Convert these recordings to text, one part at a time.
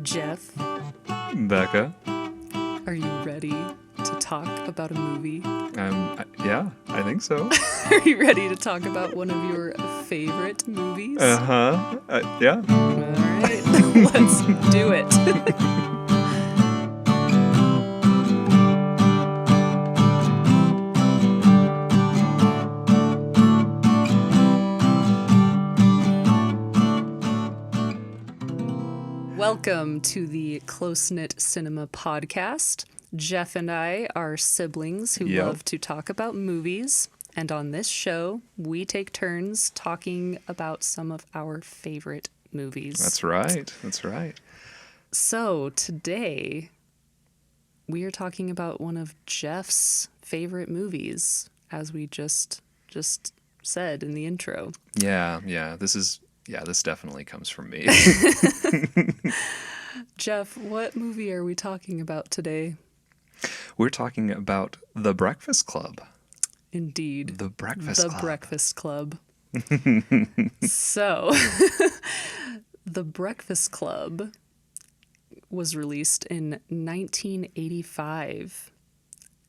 Jeff, Becca. are you ready to talk about a movie? Yeah, I think so. Are you ready to talk about one of your favorite movies? Yeah. All right, let's do it. Welcome to the Close Knit Cinema Podcast. Jeff and I are siblings who love to talk about movies, and on this show, we take turns talking about some of our favorite movies. That's right. That's right. So today, we are talking about one of Jeff's favorite movies, as we just said in the intro. Yeah. This definitely comes from me. Jeff, what movie are we talking about today? We're talking about The Breakfast Club. Indeed. The Breakfast Club. Breakfast Club. So, The Breakfast Club was released in 1985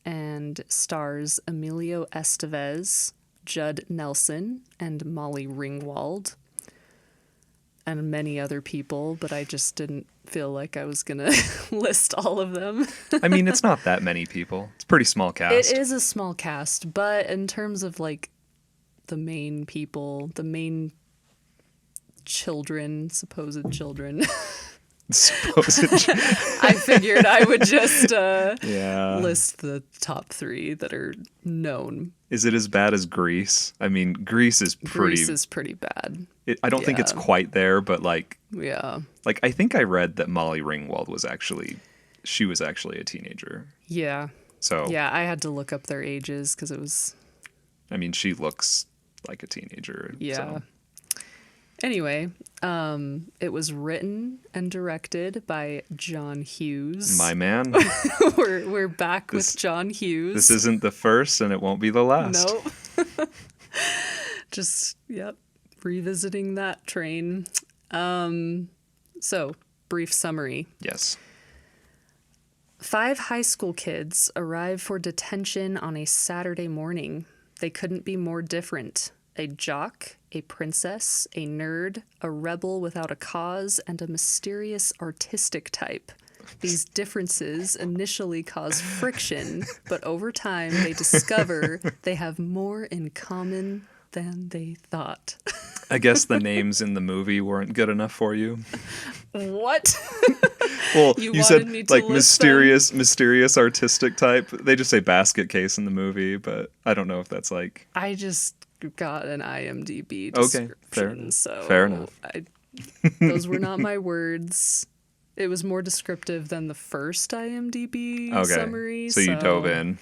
and stars Emilio Estevez, Judd Nelson, and Molly Ringwald, and many other people, but I just didn't feel like I was going to list all of them. I mean, it's not that many people. It's a pretty small cast. It is a small cast, but in terms of like the main people, the main children, supposed children, I figured I would just list the top three that are known. Is it as bad as Grease? I mean, Grease is pretty bad. I don't think it's quite there, but like I think I read that Molly Ringwald was actually a teenager. Yeah. So yeah, I had to look up their ages because it was. I mean, she looks like a teenager. Yeah. So. Anyway, it was written and directed by John Hughes. My man. we're back with John Hughes. This isn't the first, and it won't be the last. Nope. Revisiting that train. So, brief summary. Yes. 5 high school kids arrive for detention on a Saturday morning. They couldn't be more different. A jock, a princess, a nerd, a rebel without a cause, and a mysterious artistic type. These differences initially cause friction, but over time they discover they have more in common than they thought. I guess the names in the movie weren't good enough for you. What? Well, you said like mysterious artistic type. They just say basket case in the movie, but I don't know if that's like. I just got an IMDb description. Okay, fair enough. Those were not my words. It was more descriptive than the first IMDb summary. So you dove in.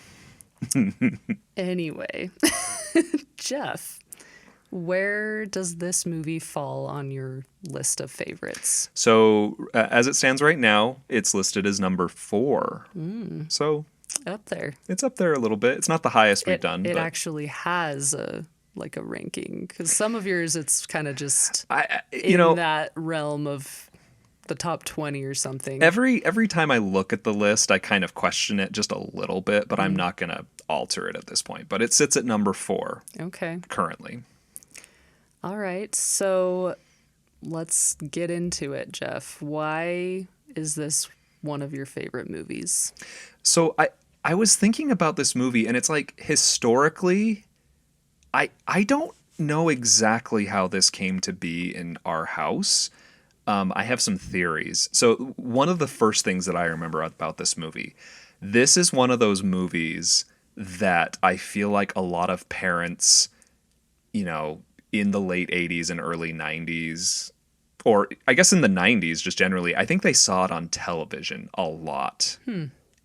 Anyway, Jeff, where does this movie fall on your list of favorites? So as it stands right now, it's listed as number 4. So up there. It's up there a little bit. It's not the highest we've done. It actually has a ranking, because some of yours it's kind of just that realm of the top 20 or something. Every time I look at the list, I kind of question it just a little bit, but I'm not going to alter it at this point. But it sits at number 4. Okay. Currently. All right. So let's get into it, Jeff. Why is this one of your favorite movies? So I was thinking about this movie, and it's like historically, I don't know exactly how this came to be in our house. I have some theories. So one of the first things that I remember about this movie, this is one of those movies that I feel like a lot of parents, in the late 80s and early 90s, or I guess in the 90s just generally, I think they saw it on television a lot.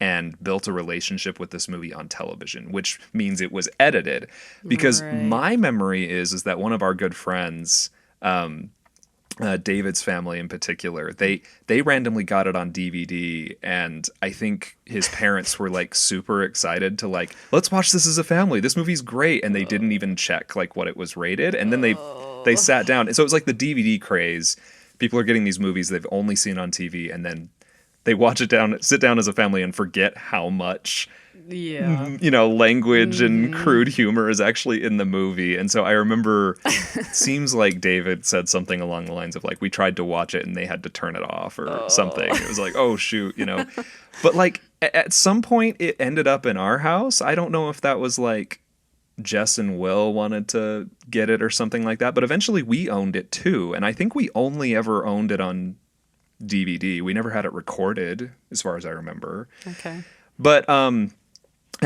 And built a relationship with this movie on television, which means it was edited. Because my memory is that one of our good friends, David's family in particular, they randomly got it on DVD, and I think his parents were like super excited to like, let's watch this as a family. This movie's great, and they didn't even check like what it was rated, and then they sat down, and so it was like the DVD craze People are getting these movies they've only seen on TV, and then they sit down as a family and forget how much Yeah. language and crude humor is actually in the movie. And so I remember it seems like David said something along the lines of like, we tried to watch it and they had to turn it off or something. It was like, oh shoot, but like at some point it ended up in our house. I don't know if that was like Jess and Will wanted to get it or something like that, but eventually we owned it too. And I think we only ever owned it on DVD. We never had it recorded as far as I remember. Okay. But, and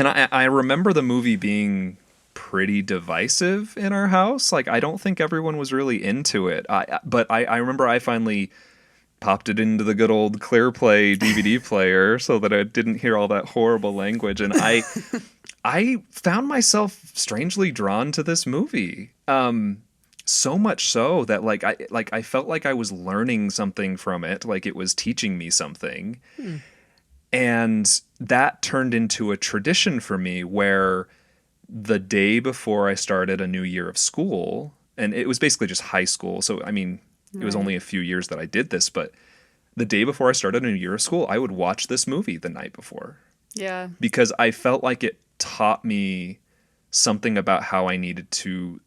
I remember the movie being pretty divisive in our house. Like, I don't think everyone was really into it. But I remember I finally popped it into the good old ClearPlay DVD player so that I didn't hear all that horrible language. And I found myself strangely drawn to this movie. So much so that I felt like I was learning something from it. Like it was teaching me something. And that turned into a tradition for me where the day before I started a new year of school, and it was basically just high school. So, I mean, it was only a few years that I did this, but the day before I started a new year of school, I would watch this movie the night before. Yeah. Because I felt like it taught me something about how I needed to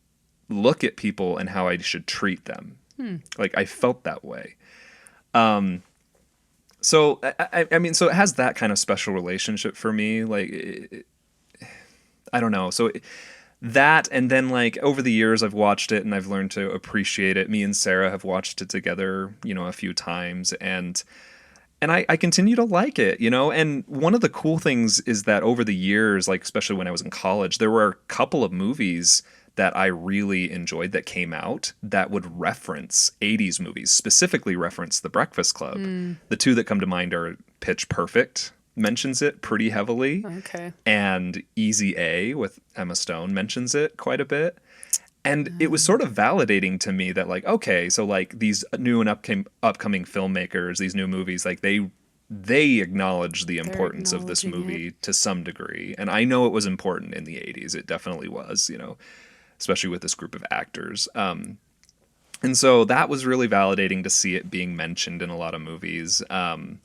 look at people and how I should treat them. Like I felt that way. So I mean, so it has that kind of special relationship for me. Like, I don't know. So that, and then like over the years, I've watched it and I've learned to appreciate it. Me and Sarah have watched it together, a few times, and I continue to like it, And one of the cool things is that over the years, like especially when I was in college, there were a couple of movies that I really enjoyed that came out that would reference 80s movies, specifically reference The Breakfast Club. The two that come to mind are Pitch Perfect, mentions it pretty heavily. Okay. And Easy A with Emma Stone mentions it quite a bit. And it was sort of validating to me that like, okay, so like these new and upcoming filmmakers, these new movies, like they acknowledge the importance of this movie to some degree. And I know it was important in the 80s. It definitely was, especially with this group of actors. And so that was really validating to see it being mentioned in a lot of movies. I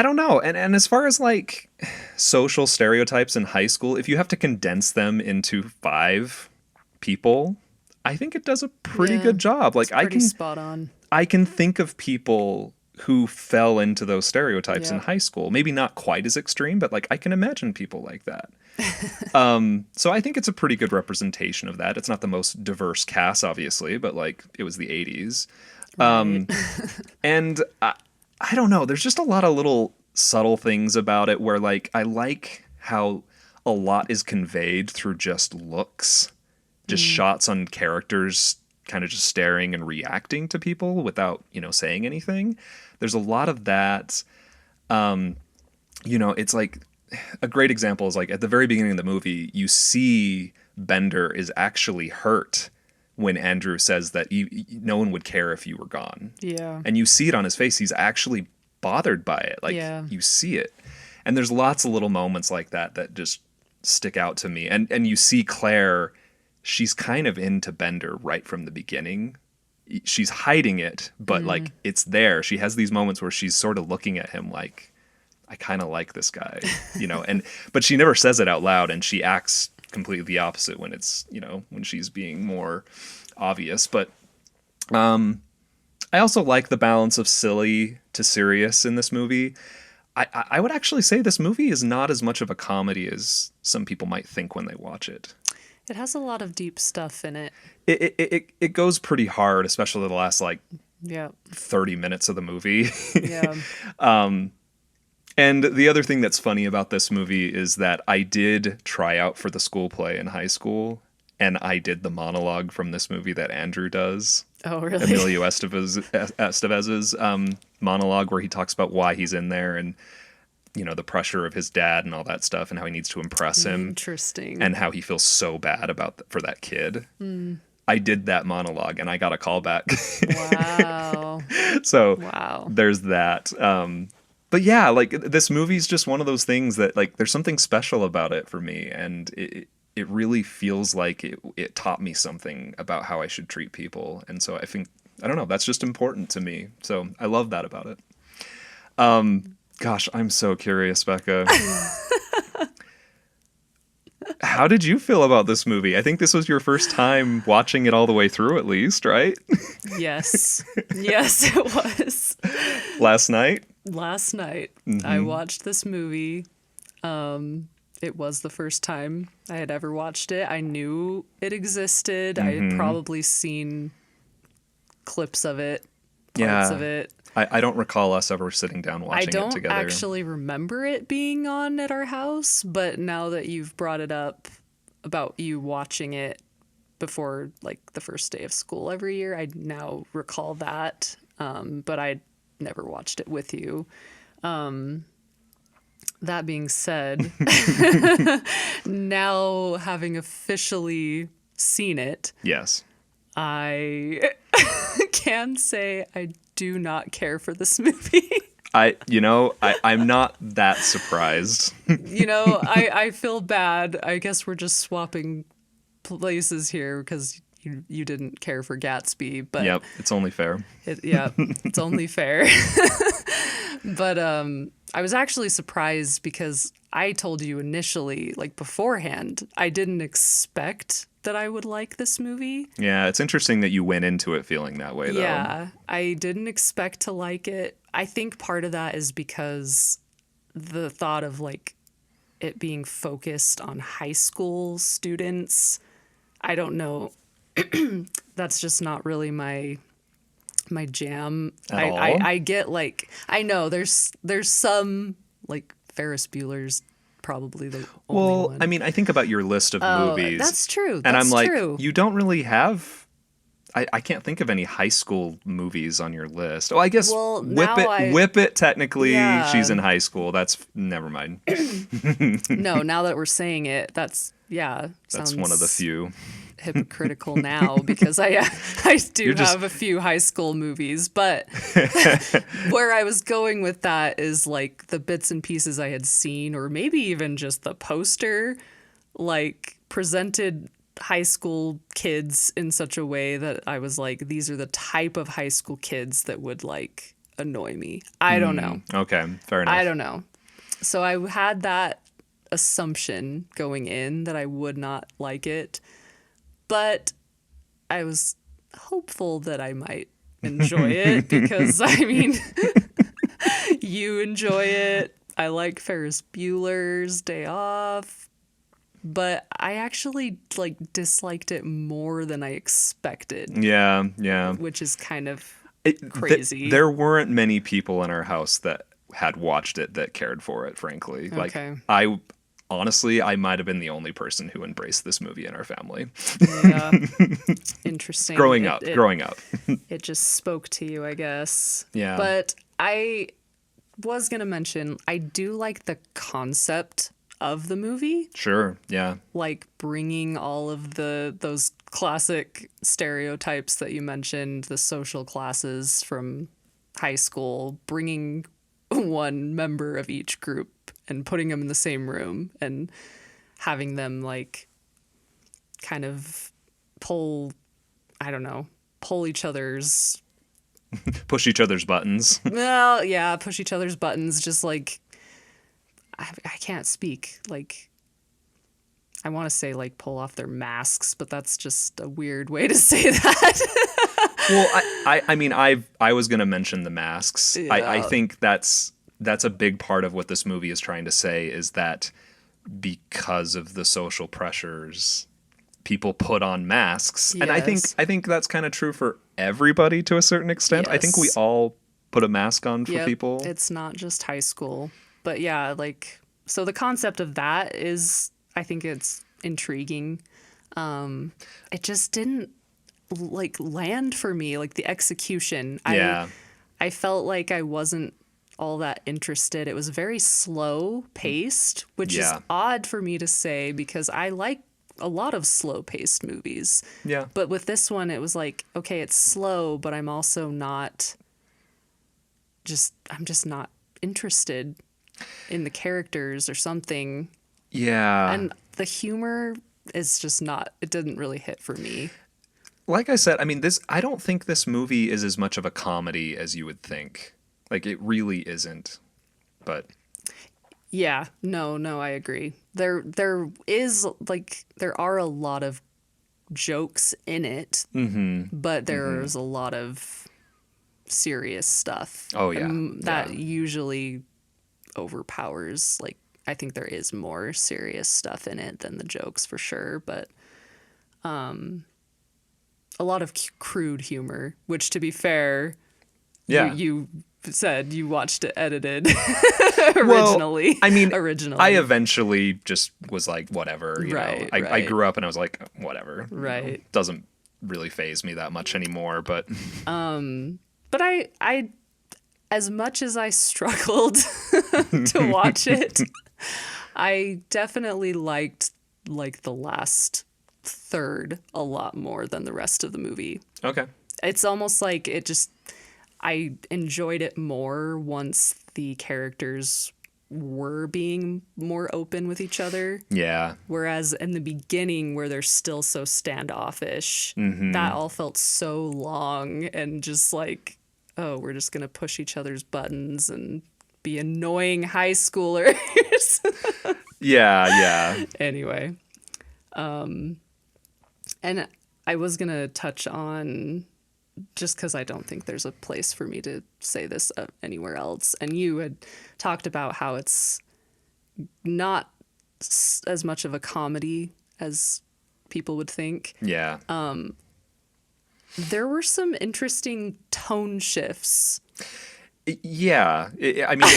don't know. And as far as like social stereotypes in high school, if you have to condense them into 5 people, I think it does a pretty good job. Like I can spot on. I can think of people who fell into those stereotypes in high school. Maybe not quite as extreme, but like I can imagine people like that. So I think it's a pretty good representation of that. It's not the most diverse cast, obviously, but like it was the 80s. Right. And I don't know. There's just a lot of little subtle things about it where like I like how a lot is conveyed through just looks, just shots on characters kind of just staring and reacting to people without, saying anything. There's a lot of that. It's like a great example is like at the very beginning of the movie, you see Bender is actually hurt when Andrew says that no one would care if you were gone. Yeah. And you see it on his face. He's actually bothered by it. Like you see it. And there's lots of little moments like that just stick out to me. And you see Claire, she's kind of into Bender right from the beginning. She's hiding it, but like it's there. She has these moments where she's sort of looking at him like, I kind of like this guy, but she never says it out loud, and she acts completely the opposite when it's, when she's being more obvious. But I also like the balance of silly to serious in this movie. I would actually say this movie is not as much of a comedy as some people might think when they watch it. It has a lot of deep stuff in it. It goes pretty hard, especially the last 30 minutes of the movie. Yeah. And the other thing that's funny about this movie is that I did try out for the school play in high school, and I did the monologue from this movie that Andrew does. Oh, really? Emilio Estevez's monologue where he talks about why he's in there and, the pressure of his dad and all that stuff and how he needs to impress him. Interesting. And how he feels so bad for that kid. I did that monologue and I got a call back. Wow. So there's that. But yeah, like this movie's just one of those things that like there's something special about it for me, and it really feels like it taught me something about how I should treat people. And so I think I don't know. That's just important to me. So I love that about it. Gosh, I'm so curious, Becca. How did you feel about this movie? I think this was your first time watching it all the way through, at least, right? Yes. Yes, it was. Last night? Last night, I watched this movie. It was the first time I had ever watched it. I knew it existed. I had probably seen clips of it, parts of it. I don't recall us ever sitting down I watching it don't together. actually remember it being on at our house, but now that you've brought it up about you watching it before like the first day of school every year, I now recall that. But I never watched it with you. That being said, now having officially seen it, Yes. I can say I do not care for this movie. I'm not that surprised. I feel bad. I guess we're just swapping places here because you didn't care for Gatsby, but Yep, it's only fair. it's only fair. But I was actually surprised because I told you initially, like beforehand, I didn't expect that I would like this movie. Yeah, it's interesting that you went into it feeling that way, though. Yeah, I didn't expect to like it. I think part of that is because the thought of like it being focused on high school students, I don't know. That's just not really my jam. At all? I get like I know there's some like Ferris Bueller's probably the only one. I mean, I think about your list of movies. That's true. And I'm like, true. you don't really have. I can't think of any high school movies on your list. Oh, I guess Whip It. Technically, Yeah. she's in high school. That's never mind. No, now that we're saying it, that's That's one of the few. hypocritical now because I do You're just- have a few high school movies, but where I was going with that is like the bits and pieces I had seen, or maybe even just the poster, like presented high school kids in such a way that I was like, these are the type of high school kids that would like annoy me. I don't know. Okay, fair enough. I don't know. So I had that assumption going in that I would not like it, but I was hopeful that I might enjoy it because I mean, you enjoy it. I like Ferris Bueller's Day Off, but I actually like disliked it more than I expected, Yeah. which is kind of It- crazy. There weren't many people in our house that had watched it that cared for it, frankly. Okay. Like, honestly, I might have been the only person who embraced this movie in our family. Yeah. Interesting. growing up. It just spoke to you, I guess. Yeah. But I was going to mention, I do like the concept of the movie, Sure, yeah. like bringing all of those classic stereotypes that you mentioned, the social classes from high school, bringing one member of each group and putting them in the same room and having them like kind of pull each other's Push each other's buttons. well, yeah, push each other's buttons, just like I can't speak. Like I want to say like pull off their masks, but that's just a weird way to say that. Well, I mean, I was going to mention the masks. I think that's a big part of what this movie is trying to say is that because of the social pressures, people put on masks. And I Yes. think that's kind of true for everybody to a certain extent. I think we Yes. all put a mask on for Yep, people. it's not just high school. But yeah, like so the concept of that is I think it's intriguing. It just didn't like land for me, like the execution. Yeah. I felt like I wasn't all that interested. It was very slow paced, which is Yeah. odd for me to say because I like a lot of slow paced movies. Yeah. But with this one, it was like, okay, it's slow, but I'm also not I'm just not interested in the characters or something. Yeah. And the humor is just not, it didn't really hit for me. like I said, I mean, I don't think this movie is as much of a comedy as you would think. Like, it really isn't. But Yeah, no, I agree. There is like there are a lot of jokes in it, but there's a lot of serious stuff. oh yeah, That yeah, usually overpowers. Like I think there is more serious stuff in it than the jokes for sure, but a lot of crude humor, which to be fair, yeah. you said you watched it edited Well, originally. I mean, originally. I eventually just was like, whatever. You know, Right, I right. grew up and I was like, whatever. You know, Right. doesn't really phase me that much anymore. But But I as much as I struggled to watch it, I definitely liked like the last third a lot more than the rest of the movie. okay, It's almost like I enjoyed it more once the characters were being more open with each other. yeah, Whereas in the beginning, where they're still so standoffish, that all felt so long and just like, oh, we're just going to push each other's buttons and be annoying high schoolers. yeah, yeah. Anyway. And I was going to touch on, just because I don't think there's a place for me to say this anywhere else. And you had talked about how it's not as much of a comedy as people would think. Yeah. There were some interesting tone shifts. Yeah, I mean,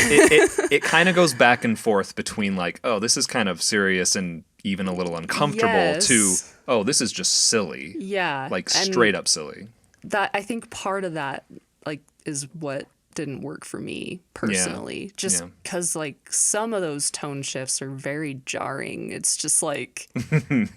it kind of goes back and forth between like, oh, this is kind of serious and even a little uncomfortable Yes. to, oh, this is just silly, Yeah. like and straight up silly. that I think part of that like is what didn't work for me personally. Just Yeah. because like some of those tone shifts are very jarring. It's just like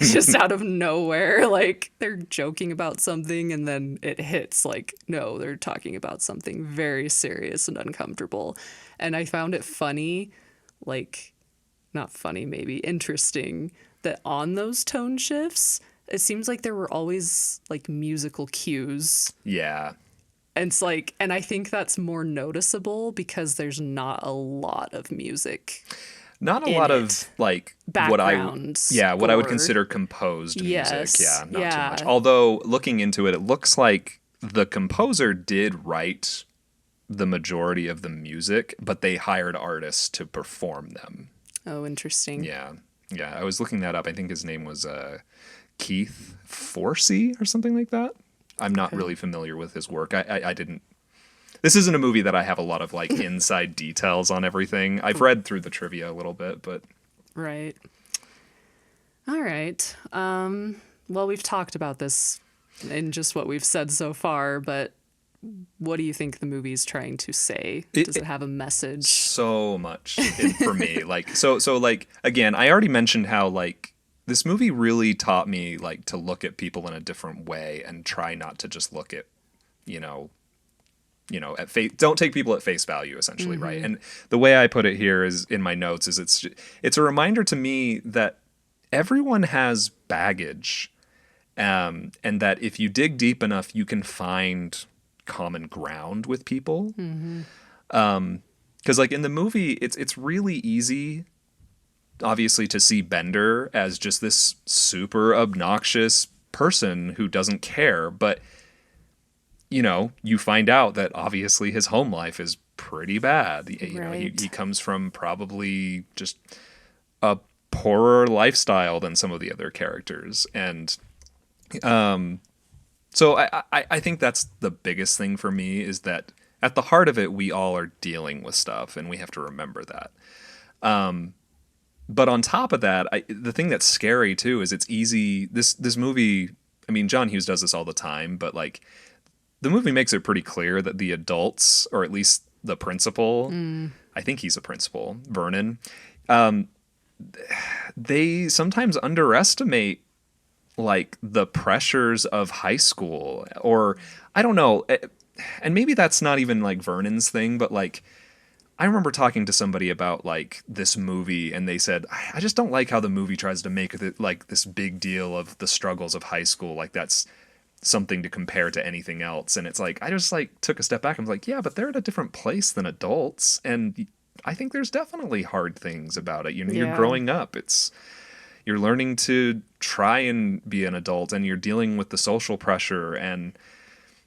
just out of nowhere, like they're joking about something and then it hits like no, they're talking about something very serious and uncomfortable. And I found it funny, like not funny, maybe interesting that on those tone shifts, it seems like there were always like musical cues. Yeah, And it's like, and I think that's more noticeable because there's not a lot of music. not a In lot it. of like Background what I would score. consider composed Yes, music. Yeah, not yeah. too much. Although looking into it, it looks like the composer did write the majority of the music, but they hired artists to perform them. Oh, interesting. Yeah. Yeah. I was looking that up. I think his name was Keith Forsey or something like that. I'm not really familiar with his work. I didn't. This isn't a movie that I have a lot of like inside details on everything. I've read through the trivia a little bit, but Right. All right. Well, we've talked about this in just what we've said so far, but what do you think the movie's trying to say? Does it have a message? so much for me. Like so like again, I already mentioned how like this movie really taught me like to look at people in a different way and try not to just look at, you know, at face, don't take people at face value essentially, right? And the way I put it here is in my notes is it's a reminder to me that everyone has baggage, and that if you dig deep enough, you can find common ground with people. Because like in the movie, it's really easy, obviously, to see Bender as just this super obnoxious person who doesn't care, but you find out that obviously his home life is pretty bad. Right. He comes from probably just a poorer lifestyle than some of the other characters. And so I think that's the biggest thing for me is that at the heart of it, we all are dealing with stuff and we have to remember that. But on top of that, the thing that's scary too is it's easy. This movie, I mean, John Hughes does this all the time, but like the movie makes it pretty clear that the adults, or at least the principal, I think he's a principal, Vernon, they sometimes underestimate like the pressures of high school, or I don't know. And maybe that's not even like Vernon's thing, but like I remember talking to somebody about like this movie and they said, I just don't like how the movie tries to make it like this big deal of the struggles of high school. Like something to compare to anything else. And it's like, I just like took a step back and was like, yeah, but they're at a different place than adults. And I think there's definitely hard things about it. You know, you're Yeah. growing up. You're learning to try and be an adult, and you're dealing with the social pressure, and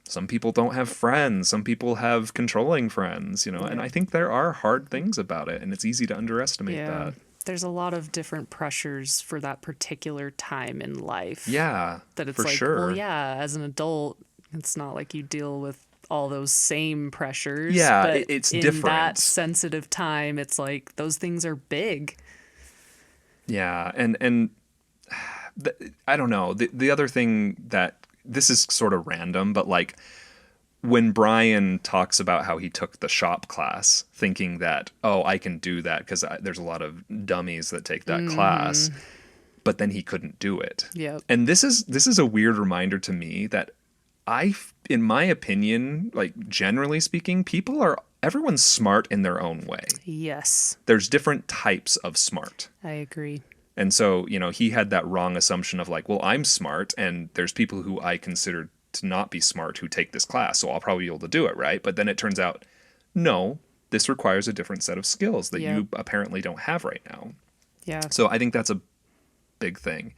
some people don't have friends. Some people have controlling friends, you know, and I think there are hard things about it, and it's easy to underestimate Yeah. that. There's a lot of different pressures for that particular time in life. Yeah, That it's for like, sure. well, yeah, as an adult, it's not like you deal with all those same pressures. Yeah, but it's in different. that sensitive time, it's like those things are big. Yeah, and I don't know. The other thing that this is sort of random, but like when Brian talks about how he took the shop class, thinking that, oh, I can do that because there's a lot of dummies that take that class, but then he couldn't do it. Yep. And this is a weird reminder to me that in my opinion, like generally speaking, everyone's smart in their own way. Yes, There's different types of smart. I agree. And so, you know, he had that wrong assumption of like, well, I'm smart and there's people who I consider to not be smart who take this class, so I'll probably be able to do it, right? But then it turns out, no, this requires a different set of skills that Yep. you apparently don't have right now. Yeah. So I think that's a big thing.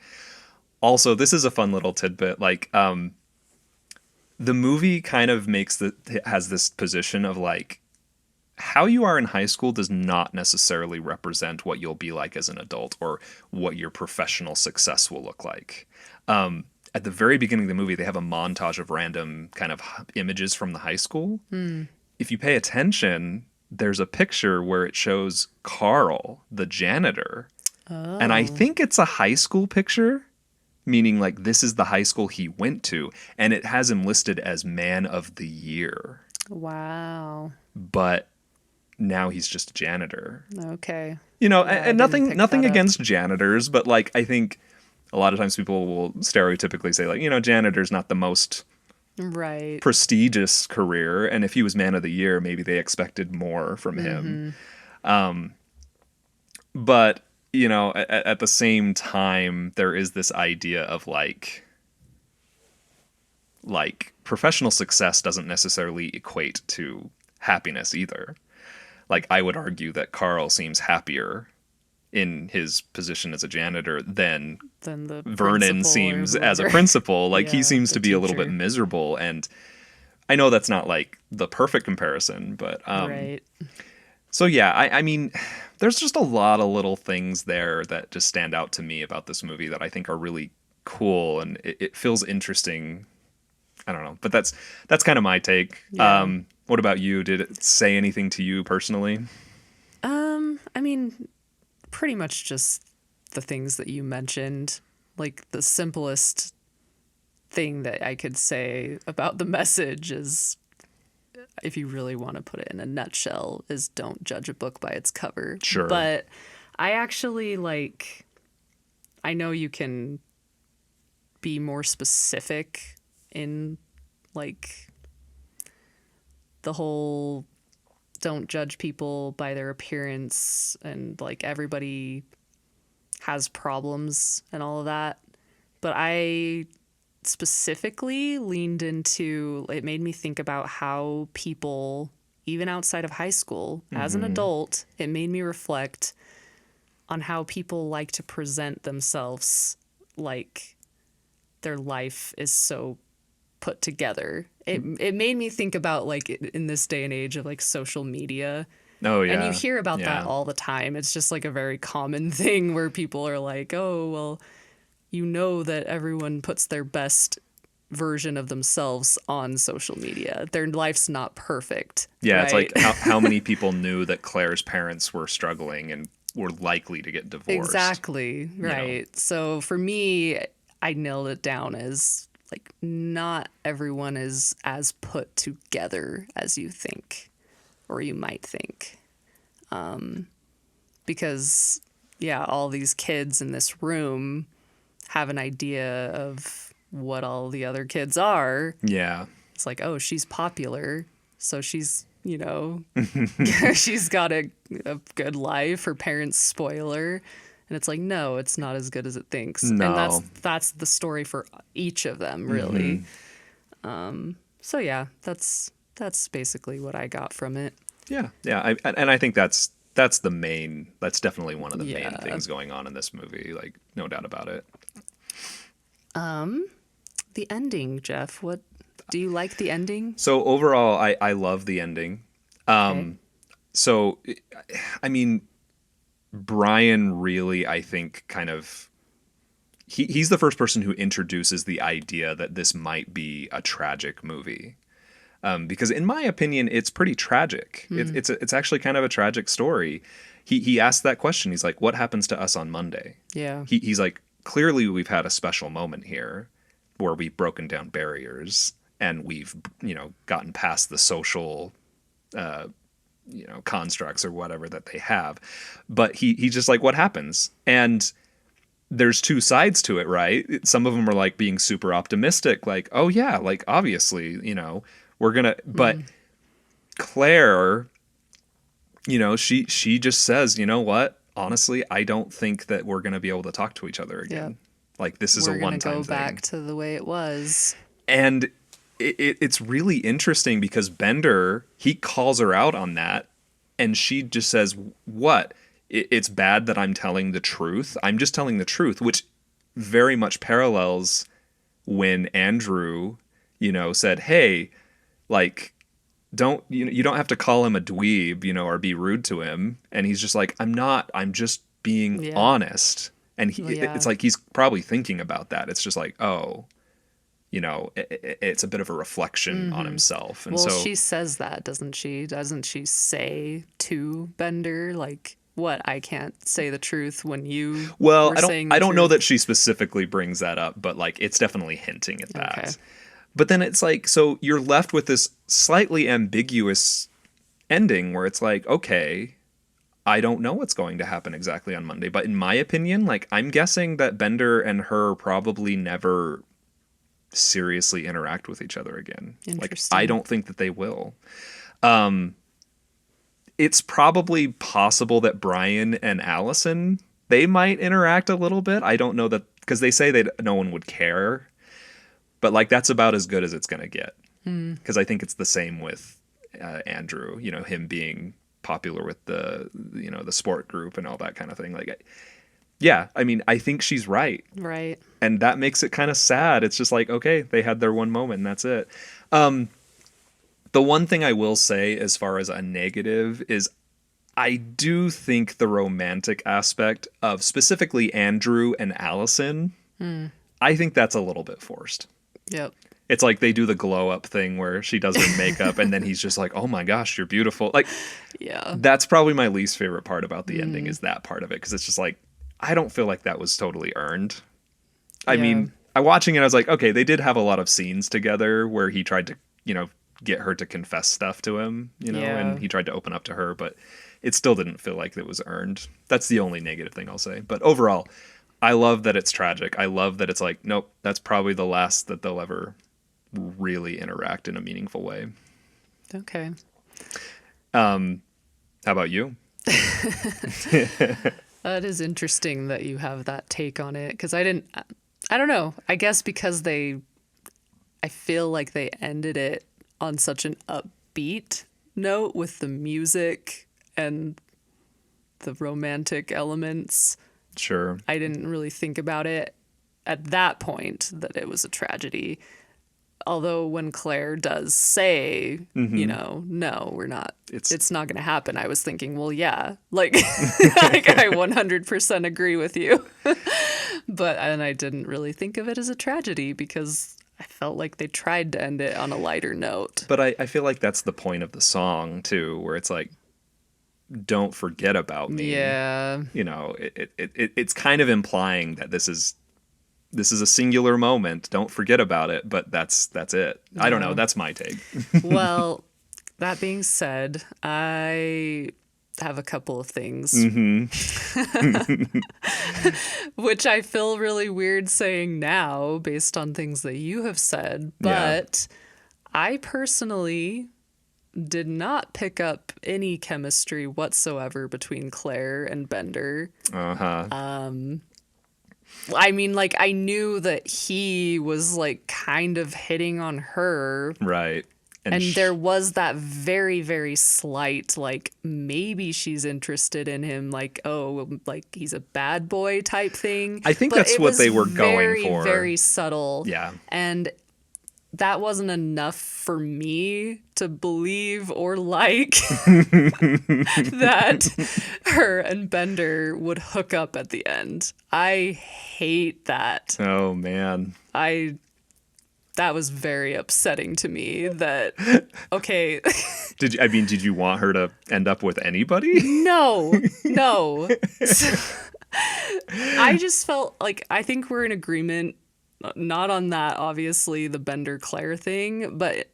Also, this is a fun little tidbit. Like, the movie kind of has this position of like, how you are in high school does not necessarily represent what you'll be like as an adult or what your professional success will look like. At the very beginning of the movie, they have a montage of random kind of images from the high school. If you pay attention, there's a picture where it shows Carl, the janitor. And I think it's a high school picture, meaning like this is the high school he went to. And it has him listed as Man of the Year. Wow. But now he's just a janitor. Okay. You know, Yeah, I and didn't nothing pick nothing that up. against janitors, but like I think a lot of times people will stereotypically say like, you know, janitor's not the most Right. prestigious career, and if he was Man of the Year, maybe they expected more from him. But you know, at the same time, there is this idea of like professional success doesn't necessarily equate to happiness either. Like I would argue that Carl seems happier in his position as a janitor than Then the Vernon principal or seems as a whoever. principal. Like he Yeah, seems the to be a little bit teacher. miserable, and I know that's not like the perfect comparison, but Right. so yeah, I mean, there's just a lot of little things there that just stand out to me about this movie that I think are really cool, and it feels interesting. I don't know, but that's kind of my take. Yeah. What about you? Did it say anything to you personally? I mean, pretty much just the things that you mentioned. Like the simplest thing that I could say about the message is, if you really want to put it in a nutshell, is don't judge a book by its cover. Sure. But I actually like, I know you can be more specific in like the whole don't judge people by their appearance, and like everybody has problems and all of that. But I specifically leaned into, it made me think about how people, even outside of high school, as an adult, it made me reflect on how people like to present themselves like their life is so put together. It made me think about like in this day and age of like social media. Oh yeah, And you hear about yeah. that all the time. It's just like a very common thing where people are like, oh, well, you know that everyone puts their best version of themselves on social media. Their life's not perfect. Yeah, it's right? like how many people knew that Claire's parents were struggling and were likely to get divorced. Exactly. Right. So for me, I nailed it down as like not everyone is as put together as you think or you might think. Because, yeah, all these kids in this room have an idea of what all the other kids are. Yeah. It's like, oh, she's popular, so she's, you know, she's got a good life. Her parents spoil her. And it's like, no, it's not as good as it thinks. No. And that's the story for each of them, really. So yeah, that's basically what I got from it. Yeah, yeah, and I think that's that's definitely one of the main Yeah. things going on in this movie, like no doubt about it. The ending, Jeff. What do you like the ending? So overall, I love the ending. Okay. So, I mean, Brian really, I think, kind of he's the first person who introduces the idea that this might be a tragic movie. Because in my opinion, it's pretty tragic. It's actually kind of a tragic story. He asked that question. He's like, "What happens to us on Monday?" Yeah. He's like, "Clearly, we've had a special moment here, where we've broken down barriers and we've gotten past the social constructs or whatever that they have." But he's just like, "What happens?" And there's two sides to it, right? Some of them are like being super optimistic, like, "Oh yeah, like obviously, we're gonna." But Claire, she just says, "You know what? Honestly, I don't think that we're gonna be able to talk to each other again. Yep. Like this is a We're gonna one-time go thing." back to the way it was. And it's really interesting because Bender, he calls her out on that, and she just says, "What? It's bad that I'm telling the truth. I'm just telling the truth," which very much parallels when Andrew, said, "Hey, like, you don't have to call him a dweeb, or be rude to him." And he's just like, "I'm not. I'm just being Yeah. honest." And Well, yeah. it's like he's probably thinking about that. It's just like, oh, it's a bit of a reflection on himself. And Well, so, she says that, doesn't she? Doesn't she say to Bender, like, what, I can't say the truth when you well, were saying I the don't know truth? that she specifically brings that up, but like it's definitely hinting at that. Okay. But then it's like, so you're left with this slightly ambiguous ending where it's like, okay, I don't know what's going to happen exactly on Monday, but in my opinion, like I'm guessing that Bender and her probably never seriously interact with each other again. Like I Interesting. don't think that they will. It's probably possible that Brian and Allison, they might interact a little bit. I don't know that because they say that no one would care, but like that's about as good as it's gonna get. Because I think it's the same with Andrew. Him being popular with the sport group and all that kind of thing. Like, yeah, I mean, I think she's right, Right. and that makes it kind of sad. It's just like, okay, they had their one moment, and that's it. The one thing I will say as far as a negative is I do think the romantic aspect of specifically Andrew and Allison, I think that's a little bit forced. Yep. It's like they do the glow up thing where she does her makeup and then he's just like, "Oh my gosh, you're beautiful." Like Yeah. that's probably my least favorite part about the ending is that part of it because it's just like I don't feel like that was totally earned. I Yeah. mean, I watching it I was like, "Okay, they did have a lot of scenes together where he tried to, get her to confess stuff to him, Yeah. and he tried to open up to her, but it still didn't feel like it was earned." That's the only negative thing I'll say. But overall, I love that it's tragic. I love that it's like, nope, that's probably the last that they'll ever really interact in a meaningful way. Okay. How about you? That is interesting that you have that take on it because I don't know. I guess because I feel like they ended it on such an upbeat note with the music and the romantic elements. Sure. I didn't really think about it at that point that it was a tragedy. Although when Claire does say, no, we're not, it's not going to happen. I was thinking, well, yeah, like, like I 100% agree with you. And I didn't really think of it as a tragedy because I felt like they tried to end it on a lighter note. But I feel like that's the point of the song too, where it's like, don't forget about me. Yeah. It's kind of implying that this is a singular moment. Don't forget about it, but that's it. I don't know. Yeah. That's my take. Well, that being said, I have a couple of things. Which I feel really weird saying now based on things that you have said. Yeah. But I personally did not pick up any chemistry whatsoever between Claire and Bender. Uh-huh. I mean, like, I knew that he was, like, kind of hitting on her. Right. And there was that very, very slight, like, maybe she's interested in him, like, oh, like, he's a bad boy type thing. I think But that's it what was they were going very, for. very subtle. Yeah. And that wasn't enough for me to believe or like that her and Bender would hook up at the end. I hate that. Oh, man. That was very upsetting to me that, okay. Did you want her to end up with anybody? No. I just felt like, I think we're in agreement, not on that, obviously, the Bender Claire thing, but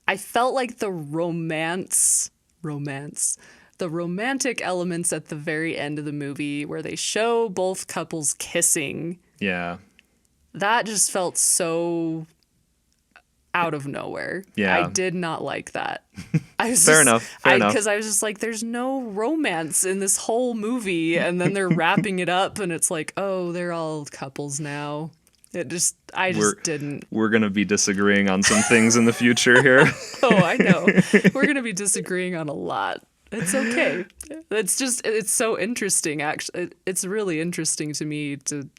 I felt like the romantic elements at the very end of the movie where they show both couples kissing, Yeah. that just felt so out of nowhere. Yeah. I did not like that. I was Fair enough. Because I was just like, there's no romance in this whole movie. And then they're wrapping it up and it's like, oh, they're all couples now. I just didn't. We're going to be disagreeing on some things in the future here. Oh, I know. We're going to be disagreeing on a lot. It's okay. It's so interesting, actually. It's really interesting to me to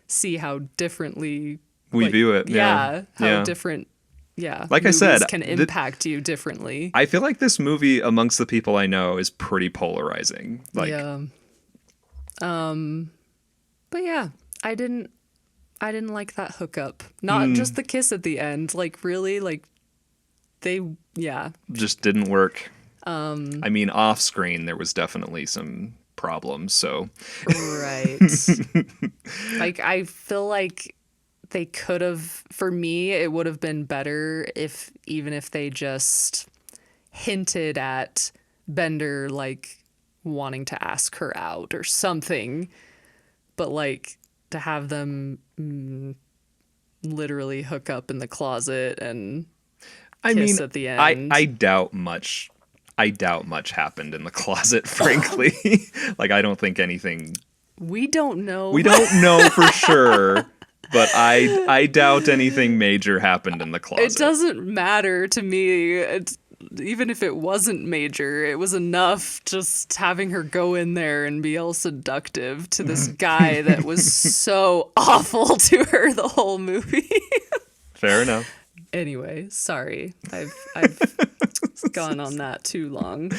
see how differently we view it. How different, like I said, movies can impact you differently. I feel like this movie, amongst the people I know, is pretty polarizing. Like, yeah. But yeah, I didn't like that hookup. Not just the kiss at the end. Like, really, like, just didn't work. I mean, off screen, there was definitely some problems, so. Right. Like, I feel like they could have, for me, it would have been better even if they just hinted at Bender, like, wanting to ask her out or something. But, like, to have them literally hook up in the closet and kiss at the end. I doubt much happened in the closet, frankly. Like, I don't think anything. We don't know. We don't know for sure, but I doubt anything major happened in the closet. It doesn't matter to me. Even if it wasn't major, it was enough just having her go in there and be all seductive to this guy that was so awful to her the whole movie. Fair enough. Anyway, sorry. I've gone on that too long.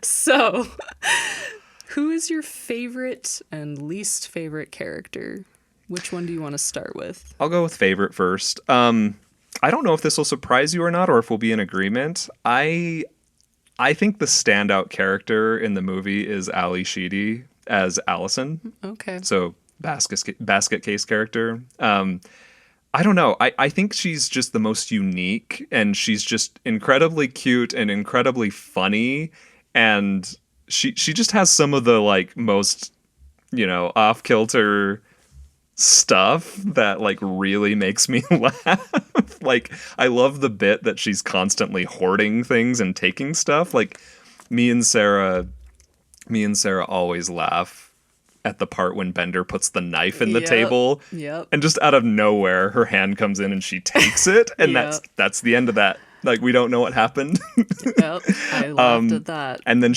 So, who is your favorite and least favorite character? Which one do you want to start with? I'll go with favorite first. I don't know if this will surprise you or not, or if we'll be in agreement. I think the standout character in the movie is Ali Sheedy as Allison. Okay. So basket case character. I don't know. I think she's just the most unique, and she's just incredibly cute and incredibly funny, and she just has some of the like most, off kilter stuff that like really makes me laugh. Like, I love the bit that she's constantly hoarding things and taking stuff. Like, me and Sarah always laugh at the part when Bender puts the knife in the table. Yep. And just out of nowhere, her hand comes in and she takes it. And that's the end of that. Like, we don't know what happened. Yep. I laughed at that. And then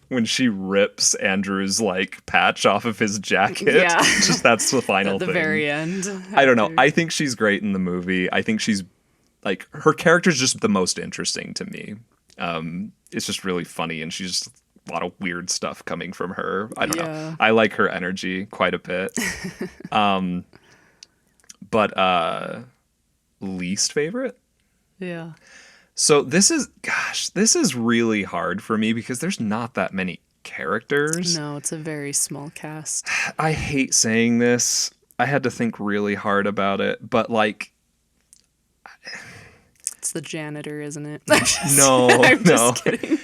when she rips Andrew's like patch off of his jacket. Yeah. Just that's the final at the thing. very end. I don't know. I think she's great in the movie. I think she's like, her character's just the most interesting to me. It's just really funny, and she's just a lot of weird stuff coming from her. I don't know. I like her energy quite a bit. But least favorite? Yeah. So this is really hard for me because there's not that many characters. No, it's a very small cast. I hate saying this. I had to think really hard about it, but like, it's the janitor, isn't it? No, I'm just kidding.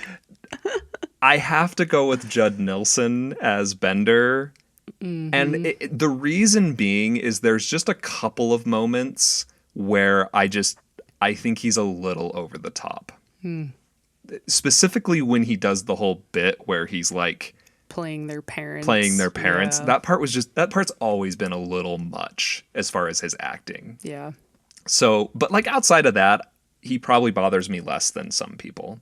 I have to go with Judd Nelson as Bender. Mm-hmm. And the reason being is there's just a couple of moments where I think he's a little over the top. Specifically when he does the whole bit where he's like playing their parents. Yeah. That part's always been a little much as far as his acting. Yeah. So, but like outside of that, he probably bothers me less than some people.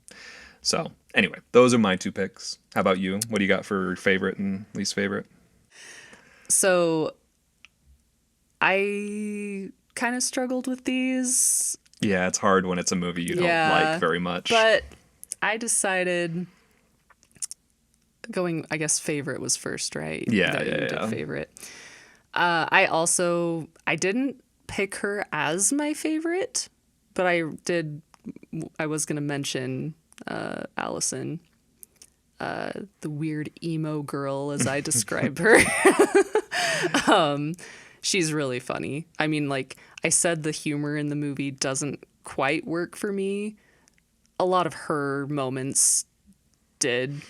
So, anyway, those are my 2 picks. How about you? What do you got for favorite and least favorite? So I kind of struggled with these. Yeah, it's hard when it's a movie you don't like very much. But I decided I guess favorite was first, right? Yeah, That you did yeah. favorite. I didn't pick her as my favorite, but I was going to mention Allison, the weird emo girl, as I describe her. She's really funny. I mean, like I said, the humor in the movie doesn't quite work for me. A lot of her moments did.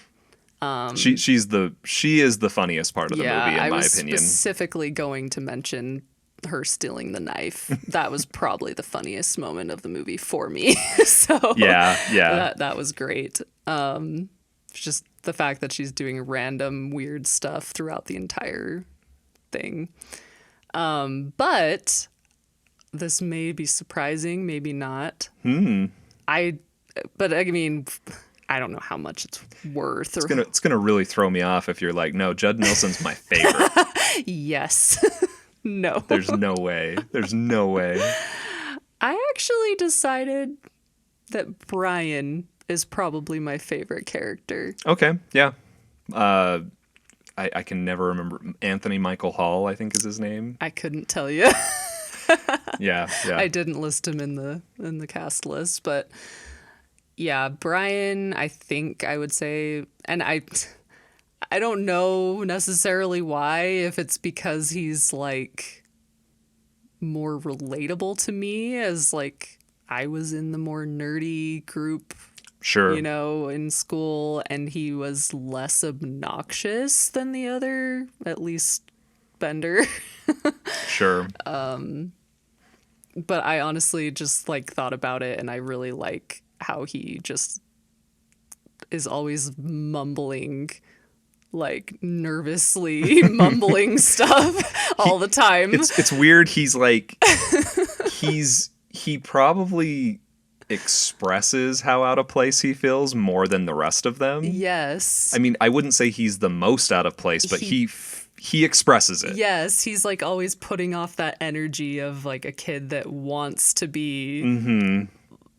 She is the funniest part of the movie, in my opinion. I was specifically going to mention her stealing the knife. That was probably the funniest moment of the movie for me. So yeah. that was great. Just the fact that she's doing random weird stuff throughout the entire thing. But this may be surprising, maybe not. But I mean, I don't know how much it's worth. It's gonna really throw me off if you're like, no, Judd Nelson's my favorite. Yes. No. There's no way. There's no way. I actually decided that Brian is probably my favorite character. Okay, yeah. I can never remember. Anthony Michael Hall, I think is his name. I couldn't tell you. Yeah. I didn't list him in the cast list, but yeah, Brian, I think I would say, and I don't know necessarily why, if it's because he's like more relatable to me, as like I was in the more nerdy group, Sure. in school, and he was less obnoxious than the other, at least Bender. Sure. But I honestly just like thought about it, and I really like how he just is always mumbling, like nervously mumbling stuff all the time. It's weird. He's like, he probably expresses how out of place he feels more than the rest of them. Yes. I mean, I wouldn't say he's the most out of place, but he expresses it. Yes, he's like always putting off that energy of like a kid that wants to be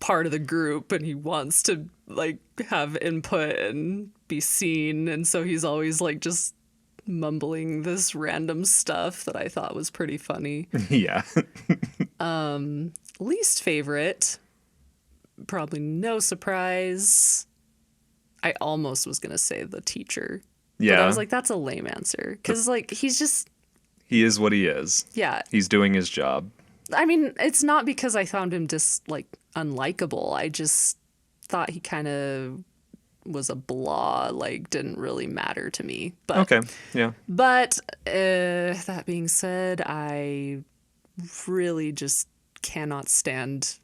part of the group, and he wants to like have input and be seen, and so he's always like just mumbling this random stuff that I thought was pretty funny. Yeah. Least favorite, probably no surprise. I almost was gonna say the teacher. Yeah. But I was like, that's a lame answer, because like he is what he is. Yeah. He's doing his job. I mean, it's not because I found him just like unlikable. I just thought he kind of was a blah, like didn't really matter to me. But Okay. Yeah. But that being said, I really just cannot stand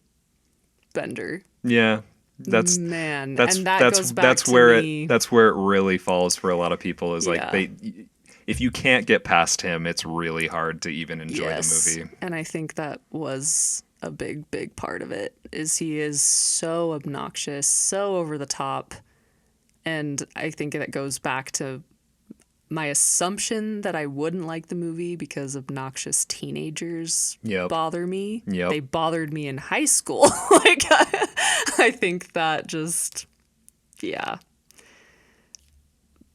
Bender. Yeah. That's and that goes back to me. That's where it really falls for a lot of people, is like Yeah. if you can't get past him, it's really hard to even enjoy the movie. And I think that was a big part of it, is he is so obnoxious, so over the top. And I think that goes back to my assumption that I wouldn't like the movie because obnoxious teenagers bother me. Yep. They bothered me in high school. Like, I think that just, yeah.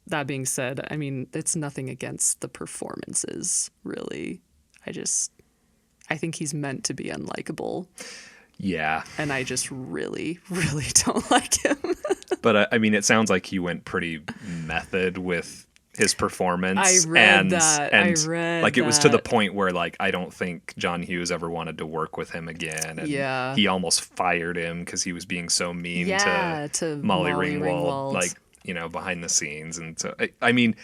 That being said, I mean, it's nothing against the performances, really. I think he's meant to be unlikable. Yeah. And I just really don't like him. But I mean, it sounds like he went pretty method with his performance. I read that. Like, it was to the point where, like, I don't think John Hughes ever wanted to work with him again. And he almost fired him because he was being so mean to Molly Ringwald, like, behind the scenes. And so, I mean,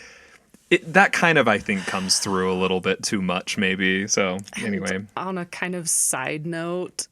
that kind of, I think, comes through a little bit too much, maybe. So, anyway. On a kind of side note,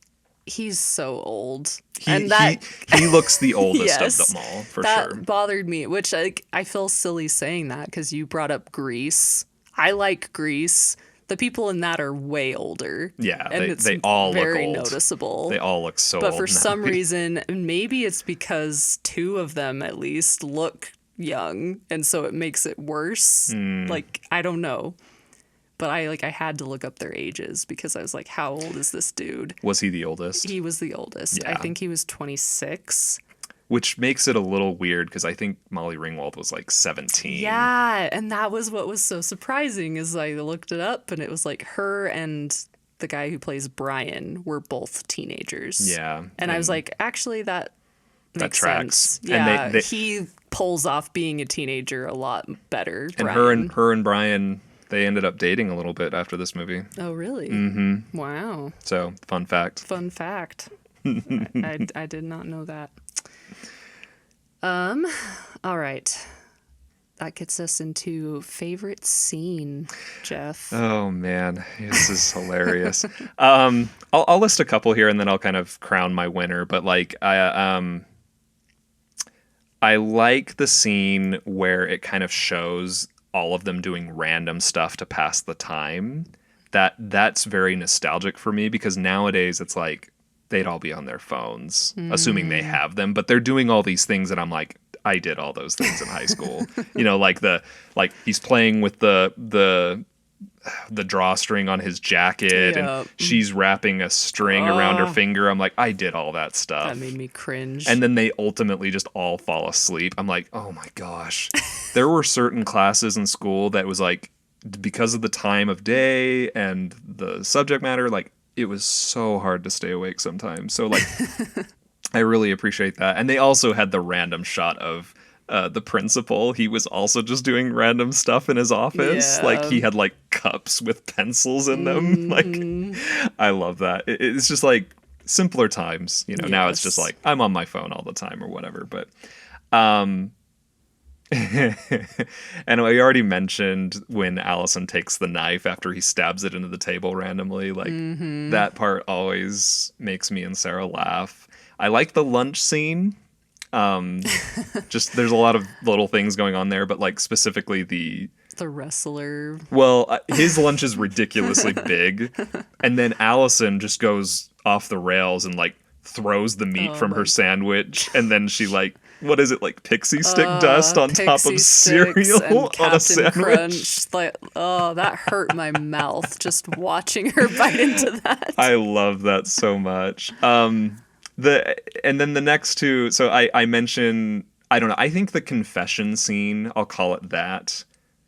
he's so old. He, And that he looks the oldest yes, of them all, for that sure. bothered me, which I feel silly saying that because you brought up Grease. I like Grease. The people in that are way older. Yeah, and they all look very old. noticeable. They all look so But old for in that some movie. reason, maybe it's because two of them at least look young, and so it makes it worse. Like, I don't know. But I had to look up their ages because I was like, how old is this dude? Was he the oldest? He was the oldest. I Yeah. think he was 26. Which makes it a little weird because I think Molly Ringwald was like 17. Yeah, and that was what was so surprising is I looked it up and it was like her and the guy who plays Brian were both teenagers. Yeah. And I was like, actually that makes tracks. sense. And Yeah, they- he pulls off being a teenager a lot better. And Brian. her and Brian, they ended up dating a little bit after this movie. Oh, really? Mm-hmm. Wow. So, fun fact. Fun fact. I did not know that. All right. That gets us into favorite scene, Jeff. Oh man, this is hilarious. I'll list a couple here and then I'll kind of crown my winner. But like I like the scene where it kind of shows all of them doing random stuff to pass the time. That's very nostalgic for me because nowadays it's like they'd all be on their phones, assuming they have them, but they're doing all these things and I'm like, I did all those things in high school. You know, like he's playing with the drawstring on his jacket Yep. and she's wrapping a string around her finger. I'm like, I did all that stuff. That made me cringe. And then they ultimately just all fall asleep. I'm like, oh my gosh. There were certain classes in school that was like, because of the time of day and the subject matter, like it was so hard to stay awake sometimes. So like, I really appreciate that. And they also had the random shot of the principal. He was also just doing random stuff in his office. Yeah. Like he had like cups with pencils in them. Like I love that. It's just like simpler times, you know. Now it's just Yes. like I'm on my phone all the time or whatever. But and I already mentioned when Allison takes the knife after he stabs it into the table randomly. Like that part always makes me and Sarah laugh. I like the lunch scene. Just there's a lot of little things going on there, but like specifically the wrestler. his lunch is ridiculously big, and then Allison just goes off the rails and like throws the meat from her sandwich, and then she like what is it like pixie stick dust on top Pixie of Sticks cereal and on a Captain sandwich. Crunch. Like, oh, that hurt my mouth just watching her bite into that. I love that so much. And then the next two. So I mentioned I don't know. I think the confession scene. I'll call it that.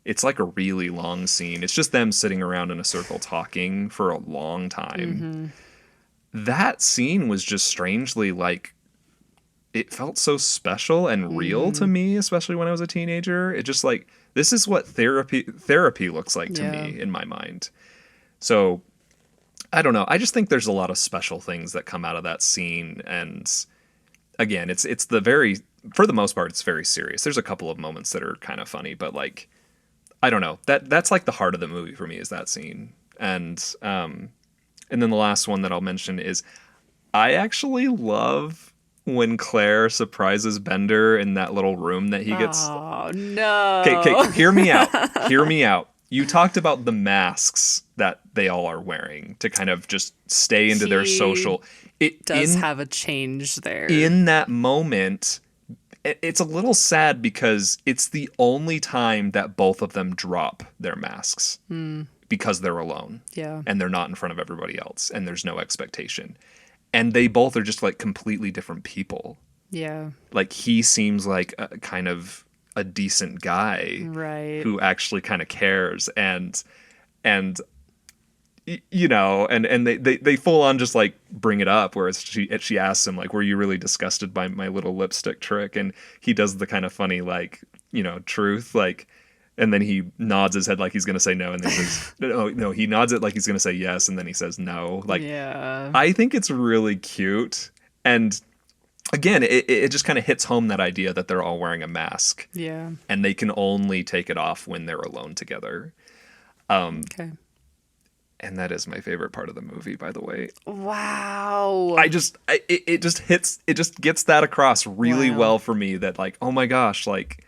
It's like a really long scene. It's just them sitting around in a circle talking for a long time. That scene was just strangely like. It felt so special and real to me, especially when I was a teenager. It just like this is what therapy looks like to me in my mind. So I don't know. I just think there's a lot of special things that come out of that scene, and again, it's for the most part, it's very serious. There's a couple of moments that are kind of funny, but like I don't know. That's like the heart of the movie for me is that scene, and then the last one that I'll mention is I actually love. When Claire surprises Bender in that little room that he gets. Oh, no. Okay, hear me out. Hear me out. You talked about the masks that they all are wearing to kind of just stay into their He social. It Does have a change there. in that moment. It's a little sad because it's the only time that both of them drop their masks because they're alone. Yeah. And they're not in front of everybody else and there's no expectation. And they both are just like completely different people. Yeah. Like he seems like a kind of a decent guy Right. who actually kind of cares and you know and they full on just like bring it up whereas she asks him like were you really disgusted by my little lipstick trick and he does the kind of funny like you know truth like and then he nods his head like he's gonna say no and then he says no he nods it like he's gonna say yes and then he says no like yeah. I think it's really cute and again it just kind of hits home that idea that they're all wearing a mask Yeah. and they can only take it off when they're alone together. Okay. And that is my favorite part of the movie, by the way. Wow. It just gets that across really Wow. well for me that like, oh my gosh, like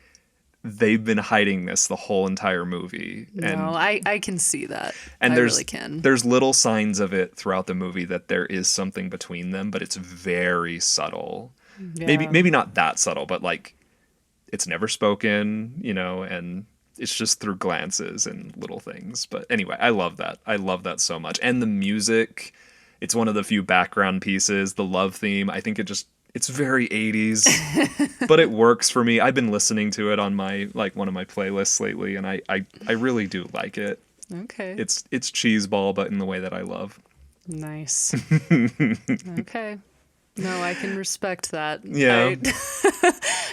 they've been hiding this the whole entire movie. No, I can see that. And I there's really can. there's little signs of it throughout the movie that there is something between them, but it's very subtle. Yeah. Maybe not that subtle, but like it's never spoken, and it's just through glances and little things. But anyway, I love that. I love that so much. And the music, it's one of the few background pieces, the love theme. I think it's very 80s, but it works for me. I've been listening to it on one of my playlists lately, and I really do like it. Okay. It's cheeseball, but in the way that I love. Nice. Okay. No, I can respect that. Yeah.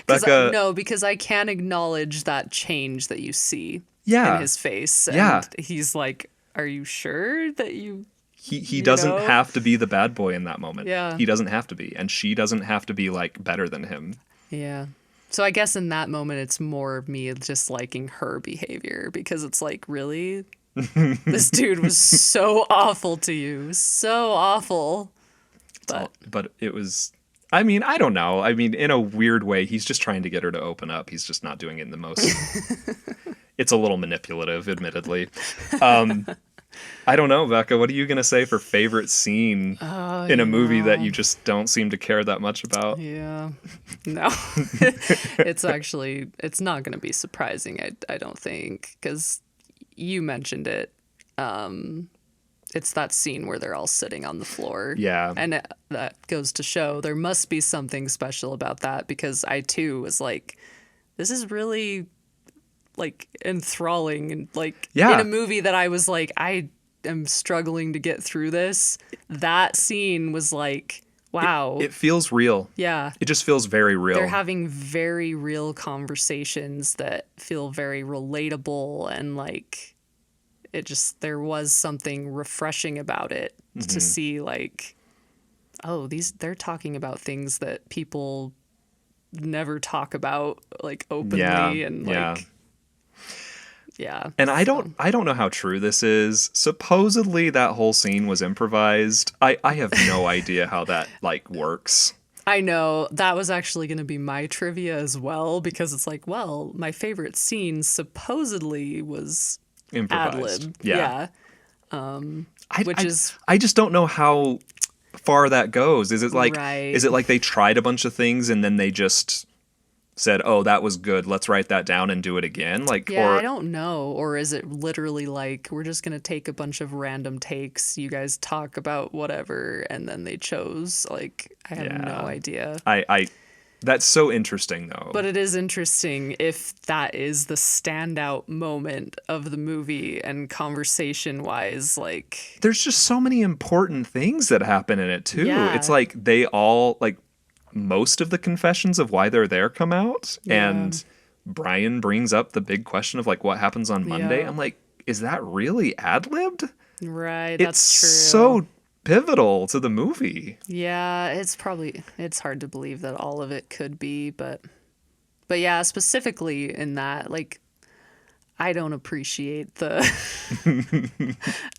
Becca- Because I can acknowledge that change that you see Yeah. in his face. And Yeah. he's like, are you sure that you... He doesn't know? have to be the bad boy in that moment. Yeah. He doesn't have to be. And she doesn't have to be like better than him. Yeah. So I guess in that moment, it's more of me just liking her behavior because it's like, really? This dude was so awful to you. So awful. But it was, I mean, I don't know. I mean, in a weird way, he's just trying to get her to open up. He's just not doing it in the most. It's a little manipulative, admittedly. I don't know, Becca. What are you going to say for favorite scene in a movie that you just don't seem to care that much about? Yeah. No. It's not going to be surprising, I don't think, because you mentioned it. It's that scene where they're all sitting on the floor. Yeah. And that goes to show there must be something special about that because I, too, was like, this is really, like, enthralling. And, like, Yeah. in a movie that I was like, I am struggling to get through this. That scene was like, wow. It feels real. Yeah. It just feels very real. They're having very real conversations that feel very relatable and like there was something refreshing about it to see like, oh, they're talking about things that people never talk about like openly and like yeah. And I don't know how true this is. Supposedly that whole scene was improvised. I have no idea how that like works. I know that was actually going to be my trivia as well because it's like, well, my favorite scene supposedly was Improvised. ad-lib. Yeah. Which is I just don't know how far that goes. Is it like Right. is it like they tried a bunch of things and then they just said, "Oh, that was good. Let's write that down and do it again." Like Yeah, or I don't know. Or is it literally like we're just gonna take a bunch of random takes, you guys talk about whatever, and then they chose? Like I have no Yeah. idea. I that's so interesting though. But it is interesting if that is the standout moment of the movie and conversation wise, like there's just so many important things that happen in it too. Yeah. It's like they all like most of the confessions of why they're there come out and Brian brings up the big question of like what happens on Monday. Yeah. I'm like, is that really ad-libbed? right, It's that's true. so pivotal to the movie. Yeah, it's hard to believe that all of it could be, but yeah, specifically in that, like, I don't appreciate the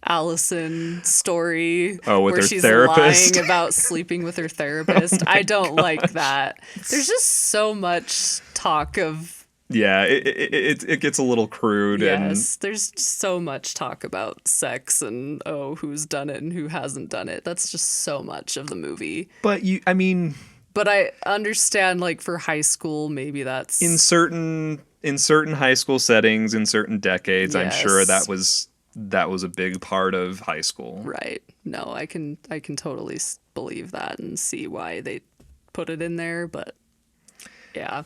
Allison story with where her she's therapist. lying about sleeping with her therapist. I don't like that. There's just so much talk of Yeah, it gets a little crude yes, there's so much talk about sex and who's done it and who hasn't done it. That's just so much of the movie. but I mean But I understand, like, for high school, maybe that's in certain high school settings in certain decades, I'm sure Yes. that was a big part of high school. right. No, I can totally believe that and see why they put it in there. But yeah,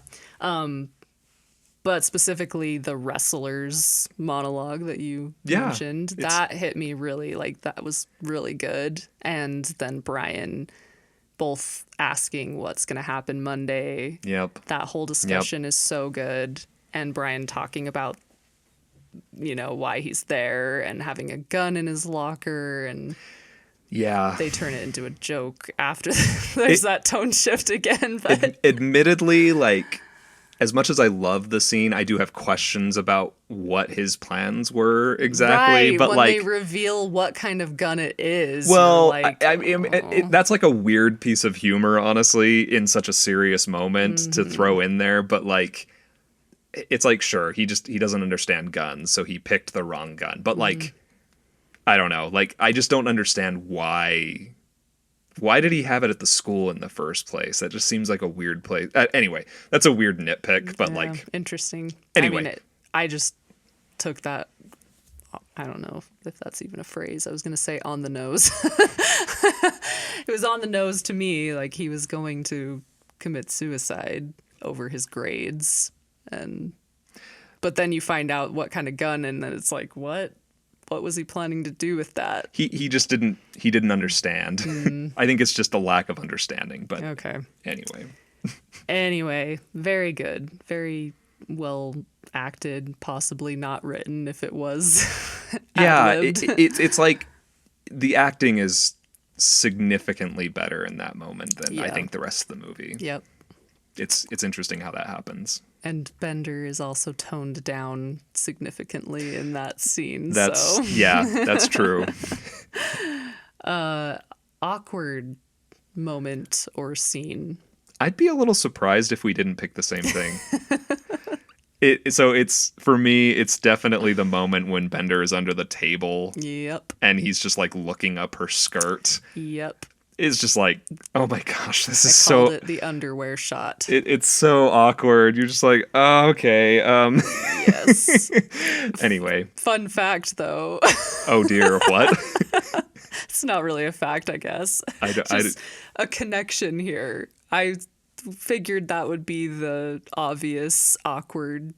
but specifically the wrestlers monologue that you Yeah, mentioned, it's- that hit me really. Like that was really good. And then Brian both asking what's going to happen Monday. Yep. That whole discussion is so good. And Brian talking about, why he's there and having a gun in his locker. And Yeah. they turn it into a joke after there's that tone shift again. But Admittedly, like as much as I love the scene, I do have questions about what his plans were exactly. Right, But when like, they reveal what kind of gun it is, you're well, like, I mean, "Oh." that's like a weird piece of humor, honestly, in such a serious moment to Mm-hmm. throw in there. But like, it's like, sure, he doesn't understand guns, so he picked the wrong gun. But Mm-hmm. like, I don't know. Like, I just don't understand why. Why did he have it at the school in the first place? That just seems like a weird place. Anyway, that's a weird nitpick, but Yeah, interesting. interesting. Anyway. I just took that. I don't know if that's even a phrase. I was going to say on the nose. It was on the nose to me, like he was going to commit suicide over his grades, but then you find out what kind of gun, and then it's like, what? What was he planning to do with that? He just didn't understand. I think it's just a lack of understanding. But Okay. anyway, Anyway, very good. Very well acted, possibly not written if it was yeah, ad-libbed. it's like the acting is significantly better in that moment than I Yeah. think the rest of the movie. Yep. It's interesting how that happens. And Bender is also toned down significantly in that scene. That's so yeah, that's true. awkward moment or scene. I'd be a little surprised if we didn't pick the same thing. So it's for me, it's definitely the moment when Bender is under the table Yep. and he's just like looking up her skirt. Yep. It's just like, oh my gosh, this I is called so. it the underwear shot. It's so awkward. You're just like, oh, okay. Yes. Anyway, Fun fact, though. oh dear, what? It's not really a fact, I guess. Just a connection here. I figured that would be the obvious awkward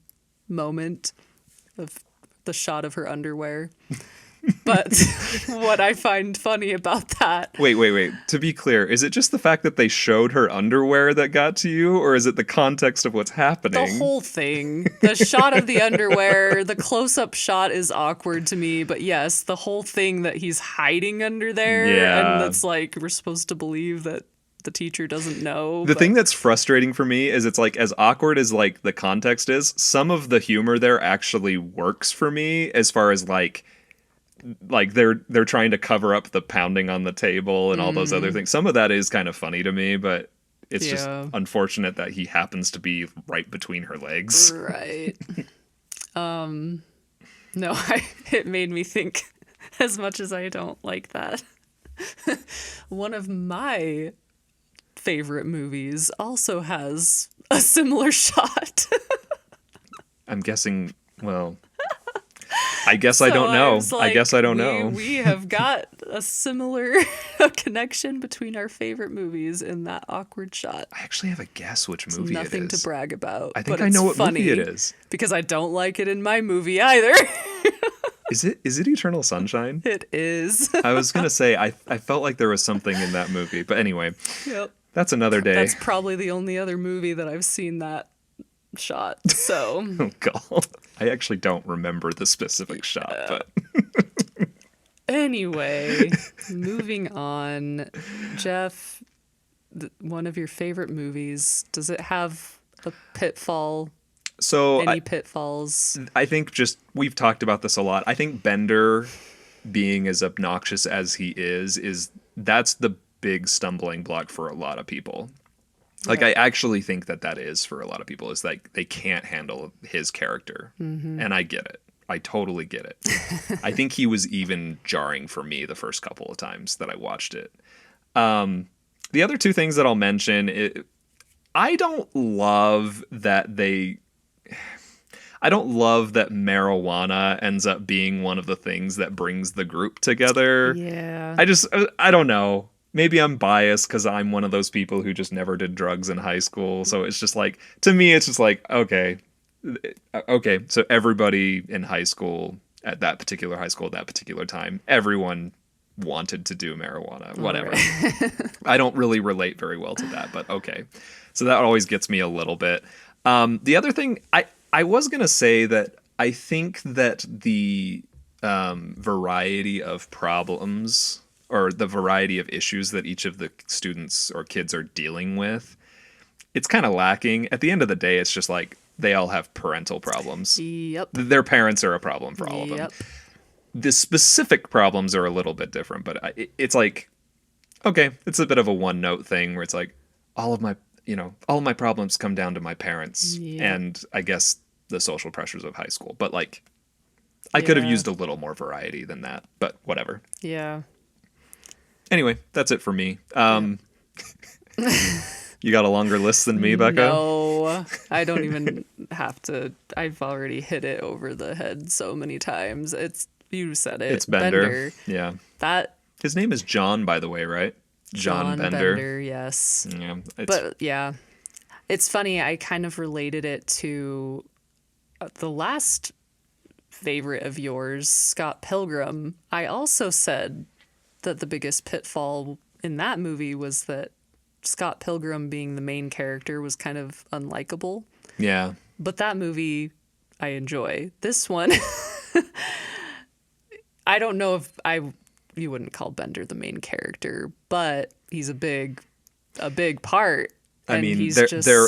moment of the shot of her underwear. But what I find funny about that, Wait. To be clear, is it just the fact that they showed her underwear that got to you, or is it the context of what's happening? the whole thing, the shot of the underwear, the close-up shot is awkward to me, but yes, the whole thing that he's hiding under there, Yeah. and that's like, we're supposed to believe that the teacher doesn't know. The but- thing that's frustrating for me is it's like as awkward as like the context is, some of the humor there actually works for me as far as like they're trying to cover up the pounding on the table and all those other things. Some of that is kind of funny to me, but it's just Yeah. unfortunate that he happens to be right between her legs. Right. No, it made me think, as much as I don't like that. One of my favorite movies also has a similar shot. I'm guessing, well, I guess I don't know. I guess I don't know. We have got a similar connection between our favorite movies in that awkward shot. I actually have a guess which movie it Nothing is. to brag about. I think but I know it's what funny movie it is. because I don't like it in my movie either. Is it Eternal Sunshine? It is. I was gonna say I felt like there was something in that movie, but anyway, Yep. that's another day. That's probably the only other movie that I've seen that shot. So, Oh god, I actually don't remember the specific shot, but anyway, moving on. Jeff, one of your favorite movies, does it have a pitfall? so Any pitfalls? I think just we've talked about this a lot. I think Bender being as obnoxious as he is that's the big stumbling block for a lot of people. Like Yeah. I actually think that is for a lot of people is like they can't handle his character. And I get it. I totally get it. I think he was even jarring for me the first couple of times that I watched it. The other two things that I'll mention, I don't love that marijuana ends up being one of the things that brings the group together. Yeah. I don't know. Maybe I'm biased because I'm one of those people who just never did drugs in high school. So it's just like, to me, it's just like, okay. So everybody in high school, at that particular high school, at that particular time, everyone wanted to do marijuana, whatever. I don't really relate very well to that, but okay. So that always gets me a little bit. The other thing, I was going to say that I think that the variety of problems or the variety of issues that each of the students or kids are dealing with it's kind of lacking. At the end of the day, it's just like they all have parental problems. Yep. Their parents are a problem for all of them. Yep. The specific problems are a little bit different, but it's like, okay, it's a bit of a one note thing where it's like all of my problems come down to my parents Yep. and I guess the social pressures of high school. But like, I could have Yeah. used a little more variety than that, but whatever. Yeah. Anyway, that's it for me. You got a longer list than me, Becca? No, I don't even have to. I've already hit it over the head so many times. You said it. It's Bender. Yeah. That His name is John, by the way, right? John Bender. Yes. Yeah. But yeah, it's funny. I kind of related it to the last favorite of yours, Scott Pilgrim. I also said that the biggest pitfall in that movie was that Scott Pilgrim being the main character was kind of unlikable. yeah. But that movie I enjoy. This one I don't know if you wouldn't call Bender the main character, but he's a big part. I And mean, he's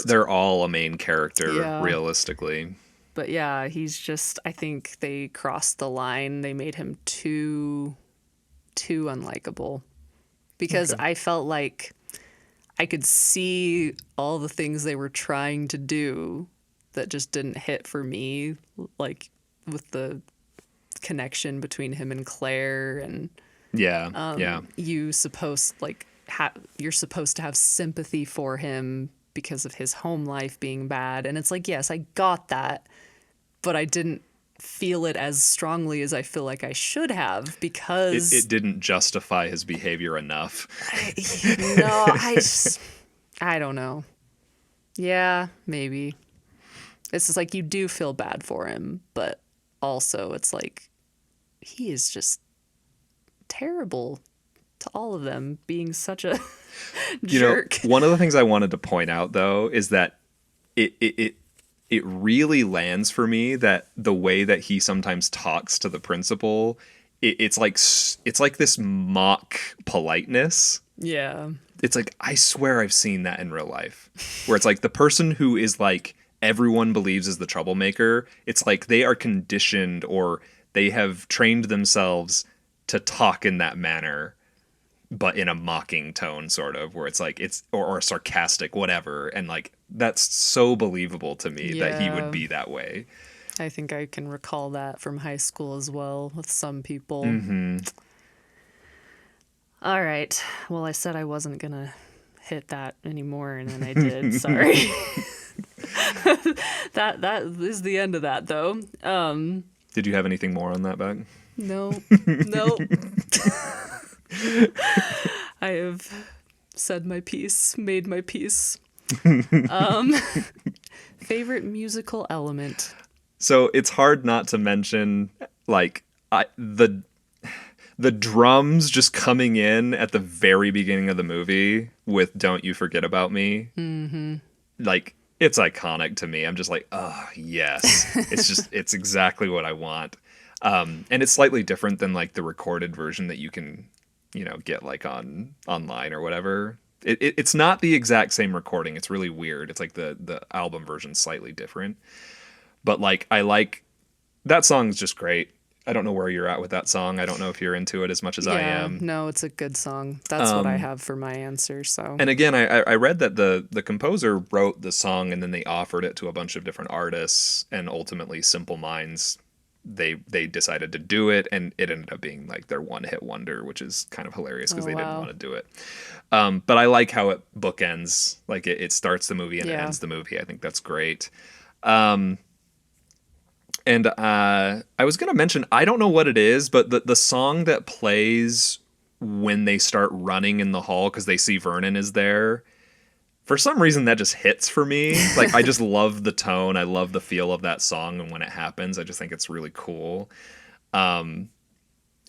they're all a main character, Yeah. realistically. But yeah, he's just, I think they crossed the line. They made him too unlikable because Okay. I felt like I could see all the things they were trying to do that just didn't hit for me, like with the connection between him and Claire, and Yeah. Yeah. you're supposed to have sympathy for him because of his home life being bad, and it's like, yes, I got that, but I didn't feel it as strongly as I feel like I should have because It didn't justify his behavior enough. no, I don't know. Yeah, maybe. It's just like you do feel bad for him, but also it's like he is just terrible to all of them, being such a You know, jerk. one of the things I wanted to point out though is that it really lands for me that the way that he sometimes talks to the principal, it's like this mock politeness. Yeah. It's like, I swear I've seen that in real life, where it's like the person who is like everyone believes is the troublemaker, it's like they are conditioned or they have trained themselves to talk in that manner, but in a mocking tone, sort of, where it's like or sarcastic, whatever, and like that's so believable to me that he would Yeah. be that way. I think I can recall that from high school as well with some people. Mm-hmm. All right. Well, I said I wasn't going to hit that anymore, and then I did. Sorry. That is the end of that, though. Did you have anything more on that, Beck? No. No. I have said my piece, made my peace. Favorite musical element? So it's hard not to mention like the drums just coming in at the very beginning of the movie with "Don't You Forget About Me." Mm-hmm. Like, it's iconic to me. I'm just like, oh yes, it's exactly what I want. And it's slightly different than like the recorded version that you can, get like online or whatever. It's not the exact same recording. It's really weird. It's like the album version's slightly different. But like, I like that song's just great. I don't know where you're at with that song. I don't know if you're into it as much as I am. No, it's a good song. That's what I have for my answer. So And again, I read that the composer wrote the song and then they offered it to a bunch of different artists, and ultimately Simple Minds, they decided to do it, and it ended up being like their one hit wonder, which is kind of hilarious because Oh, they didn't wow. want to do it. But I like how it bookends. Like it starts the movie and it Yeah. ends the movie. I think that's great. And I was gonna mention, I don't know what it is, but the song that plays when they start running in the hall because they see Vernon is there, for some reason that just hits for me. Like, I just love the tone, I love the feel of that song, and when it happens I just think it's really cool. And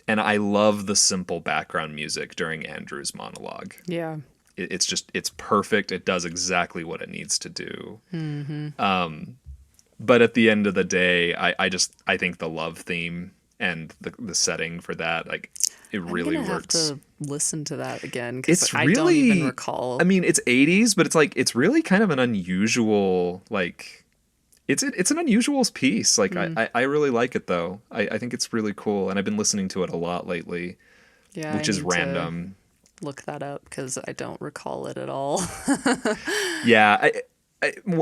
I love the simple background music during Andrew's monologue. yeah. It's perfect. It does exactly what it needs to do. But at the end of the day, I think the love theme and the setting for that, like, it really I'm gonna works. have to listen to that again because It's I don't even really, recall. I mean, it's 80s, but it's like it's really kind of an unusual like it's an unusual piece. Like I really like it though. I think it's really cool, and I've been listening to it a lot lately, Yeah, I which is need to random. look that up because I don't recall it at all. Yeah,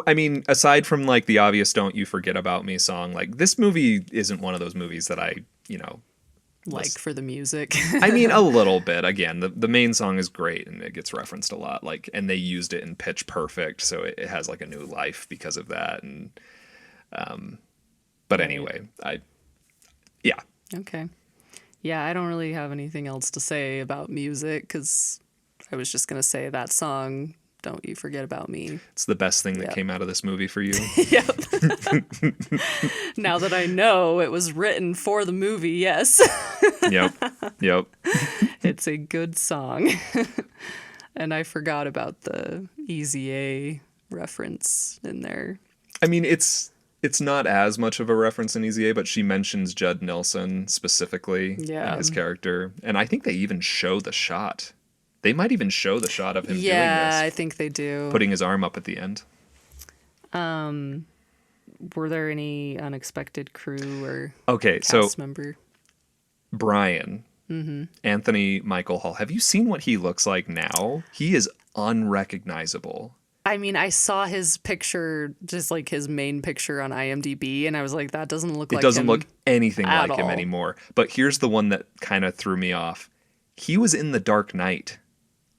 I mean, aside from like the obvious "Don't You Forget About Me" song, like this movie isn't one of those movies that I, Like for the music. I mean, a little bit. Again, the main song is great and it gets referenced a lot. Like, and they used it in Pitch Perfect, so it has like a new life because of that. And, but Right. anyway, yeah, Okay. Yeah, I don't really have anything else to say about music because I was just going to say that song, Don't You Forget About Me. it's the best thing that Yep. came out of this movie for you. Yep. Now that I know it was written for the movie, yes, Yep, yep. it's a good song. And I forgot about the Easy A reference in there. I mean, it's not as much of a reference in Easy A, but she mentions Judd Nelson specifically Yeah. and his character, and I think they even show the shot. They might even show the shot of him Yeah, doing I this, think they do. putting his arm up at the end. Were there any unexpected crew or Okay, cast so member? Brian, Anthony Michael Hall. Have you seen what he looks like now? He is unrecognizable. I mean, I saw his picture, just like his main picture on IMDb, and I was like, that doesn't look It like doesn't him look anything at like him all. anymore. But here's the one that kind of threw me off. He was in The Dark Knight.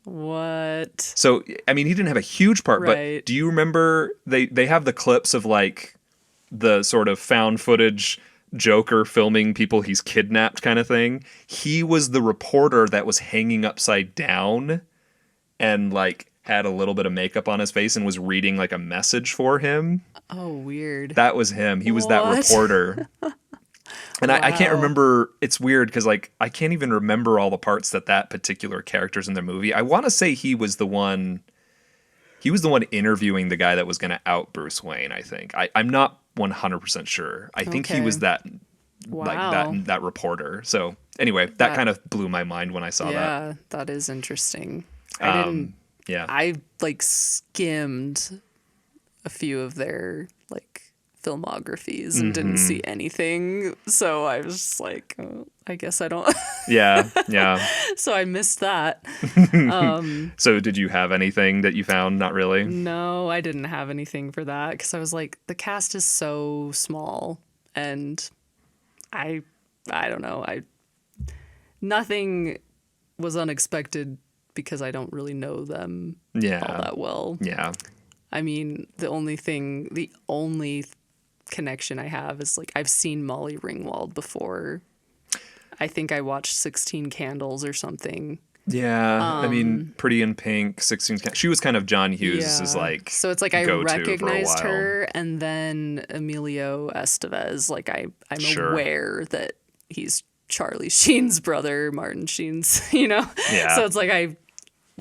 What? So, I mean, he didn't have a huge part, Right. but do you remember they have the clips of like the sort of found footage Joker filming people he's kidnapped kind of thing? He was the reporter that was hanging upside down and like had a little bit of makeup on his face and was reading like a message for him. Oh, weird. That was him. He was that What? reporter. And I can't Wow. remember. It's weird because like I can't even remember all the parts that particular character's in the movie. I want to say he was the one. He was the one interviewing the guy that was going to out Bruce Wayne. I think. I'm not 100% sure. I think he was Okay. that Wow. like that reporter. So anyway, that That- kind of blew my mind when I saw that. Yeah, that is interesting. I didn't. Yeah. I like skimmed a few of their like filmographies and didn't Mm-hmm. see anything. So I was just like, oh, I guess I don't. Yeah. Yeah. So I missed that. So did you have anything that you found? Not really. No, I didn't have anything for that because I was like, the cast is so small, and I don't know. Nothing was unexpected because I don't really know them all Yeah. that well. Yeah. I mean, the only connection I have is like I've seen Molly Ringwald before. I think I watched 16 Candles or something. Yeah, I mean, Pretty in Pink, 16. She was kind of John Hughes' Yeah. like So it's like I go-to for a recognized while. her, and then Emilio Estevez. Like I'm Sure. aware that he's Charlie Sheen's brother, Martin Sheen's. You know. Yeah. So it's like I'm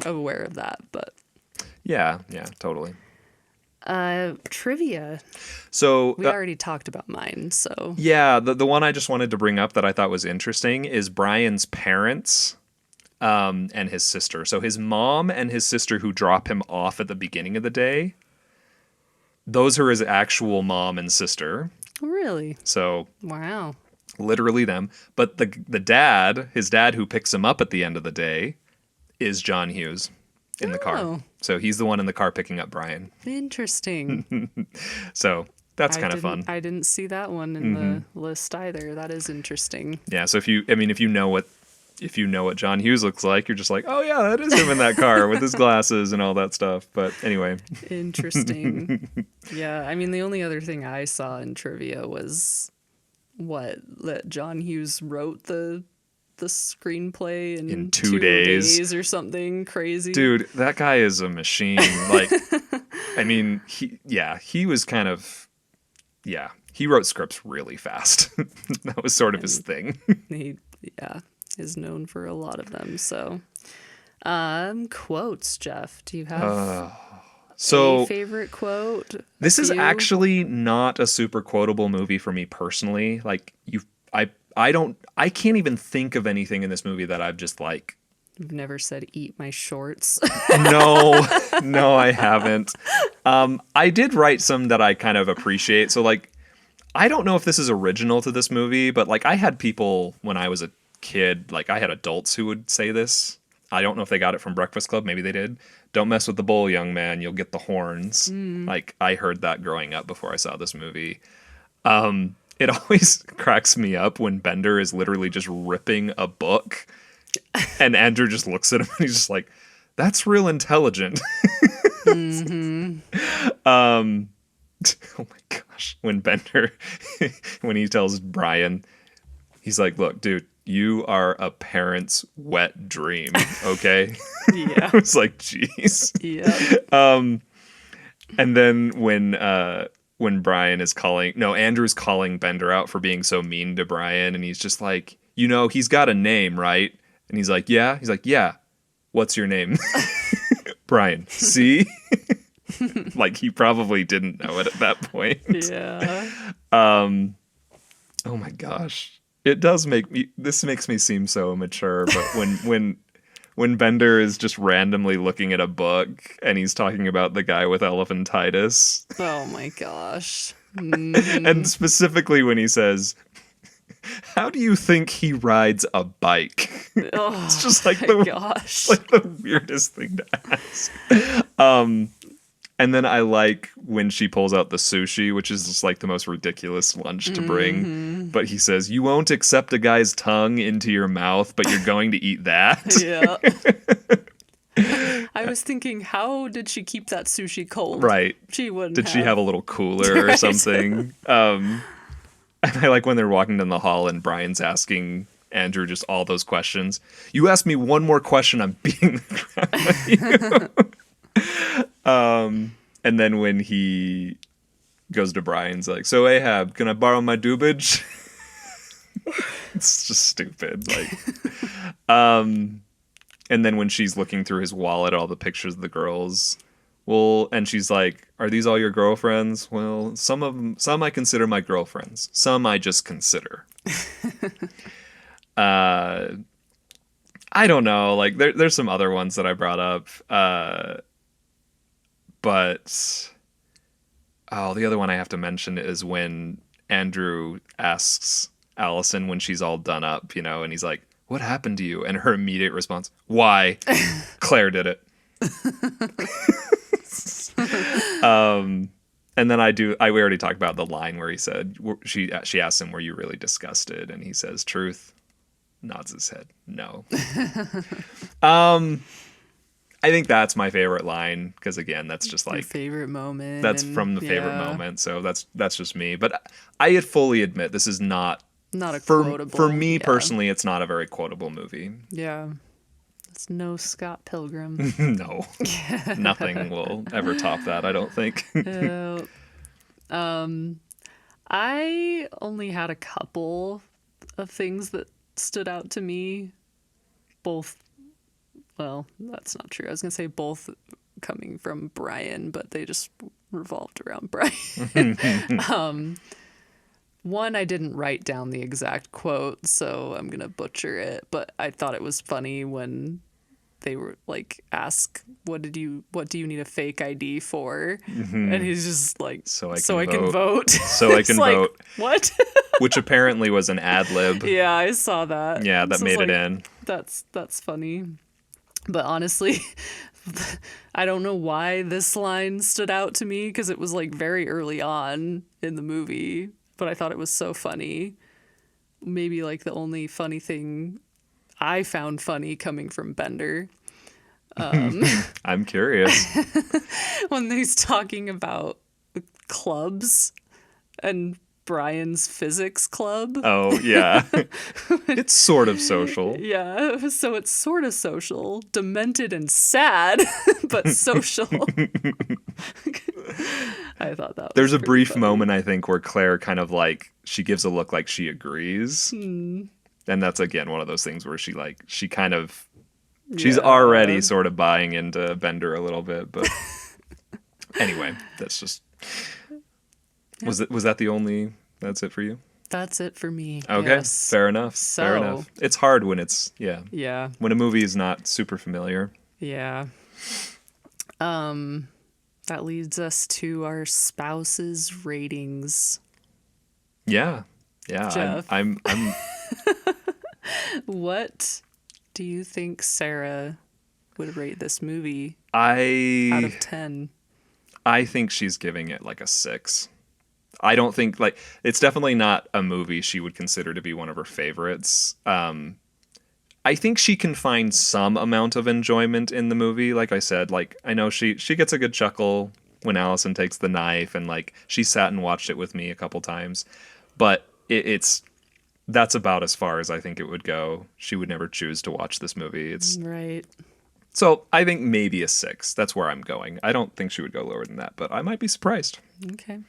aware of that, but Yeah, totally. trivia. So We already talked about mine, so yeah, the one I just wanted to bring up that I thought was interesting is Brian's parents and his sister. So his mom and his sister who drop him off at the beginning of the day, those are his actual mom and sister. really, So wow. literally them. But the dad, his dad who picks him up at the end of the day, is John Hughes in the car. Oh. So he's the one in the car picking up Brian. Interesting. So that's I kind of didn't- fun. I didn't see that one in the list either. That is interesting. Yeah. So if you know what John Hughes looks like, you're just like, oh yeah, that is him in that car with his glasses and all that stuff. But anyway, Interesting. Yeah, I mean, the only other thing I saw in trivia was that John Hughes wrote the screenplay in 2 days. or something crazy. dude, that guy is a machine. Like, I mean, he was kind of, he wrote scripts really fast. That was sort of his thing. He is known for a lot of them. So, quotes, Jeff. Do you have So a favorite quote? this is few? actually not a super quotable movie for me personally. Like I can't even think of anything in this movie that I've just like I've never said eat my shorts. No, no, I haven't. I did write some that I kind of appreciate. So, like, I don't know if this is original to this movie, but like, I had people when I was a kid, like, I had adults who would say this. I don't know if they got it from Breakfast Club. Maybe they did. Don't mess with the bull, young man. You'll get the horns. Like, I heard that growing up before I saw this movie. It always cracks me up when Bender is literally just ripping a book and Andrew just looks at him and he's just like, that's real intelligent. Oh my gosh. When Bender, when he tells Brian, he's like, look, dude, you are a parent's wet dream. Okay. Yeah. I was like, jeez. Yeah. And then when Brian is Andrew's calling Bender out for being so mean to Brian, and he's just like, he's got a name, right? And he's like, yeah. He's like, yeah. What's your name? Brian. See? Like, he probably didn't know it at that point. Yeah. Oh my gosh. It does this makes me seem so immature, but when Bender is just randomly looking at a book and he's talking about the guy with elephantitis. Oh my gosh. And specifically when he says, how do you think he rides a bike? Oh, It's just like gosh. like the weirdest thing to ask. And then I like when she pulls out the sushi, which is just like the most ridiculous lunch to bring. But he says, you won't accept a guy's tongue into your mouth, but you're going to eat that. Yeah. I was thinking, how did she keep that sushi cold? Right. She wouldn't. Did she have a little cooler or Right. something? And I like when they're walking down the hall and Brian's asking Andrew just all those questions. You ask me one more question, I'm beating the crap out of you. And then when he goes to Brian's like, so Ahab, can I borrow my doobage? It's just stupid. Like, and then when she's looking through his wallet, all the pictures of the girls, and she's like, are these all your girlfriends? Well, some I consider my girlfriends. Some I just consider. I don't know. Like, there's some other ones that I brought up. But the other one I have to mention is when Andrew asks Allison when she's all done up, and he's like, what happened to you? And her immediate response, why? Claire did it. And then we already talked about the line where he said, she asked him, were you really disgusted? And he says, truth, nods his head, no. I think that's my favorite line because, again, that's just like your favorite moment. That's from the favorite moment, so that's just me. But I fully admit this is not a quotable. For me personally. It's not a very quotable movie. Yeah, it's no Scott Pilgrim. No, nothing will ever top that. I don't think. I only had a couple of things that stood out to me. Both. Well, that's not true. I was going to say both coming from Brian, but they just revolved around Brian. One, I didn't write down the exact quote, so I'm going to butcher it, but I thought it was funny when they were like, ask, what do you need a fake ID for? Mm-hmm. And he's just like, so I can vote. So I can vote. What? Which apparently was an ad lib. Yeah, I saw that. Yeah, that made it in. That's funny. But honestly, I don't know why this line stood out to me because it was like very early on in the movie, but I thought it was so funny. Maybe like the only funny thing I found funny coming from Bender. I'm curious. When he's talking about clubs and Brian's physics club. Oh, yeah. It's sort of social. Yeah, so it's sort of social, demented and sad, but social. I thought that was There's a brief funny. moment, I think, where Claire kind of like, she gives a look like she agrees. And that's, again, one of those things where she's already sort of buying into Bender a little bit. But anyway, that's just... Was that the only... That's it for you? That's it for me. Okay, Yes. fair enough. Fair So- enough. It's hard when it's Yeah. when a movie is not super familiar. Yeah. That leads us to our spouses' ratings. Yeah, yeah. Jeff. I'm What do you think Sarah would rate this movie I out of 10? I think she's giving it like a 6. I don't think like it's definitely not a movie she would consider to be one of her favorites. I think she can find some amount of enjoyment in the movie. Like I said, like I know she gets a good chuckle when Allison takes the knife, and like she sat and watched it with me a couple times, but that's about as far as I think it would go. She would never choose to watch this movie. Right. So I think maybe a 6. That's where I'm going. I don't think she would go lower than that, but I might be surprised. Okay.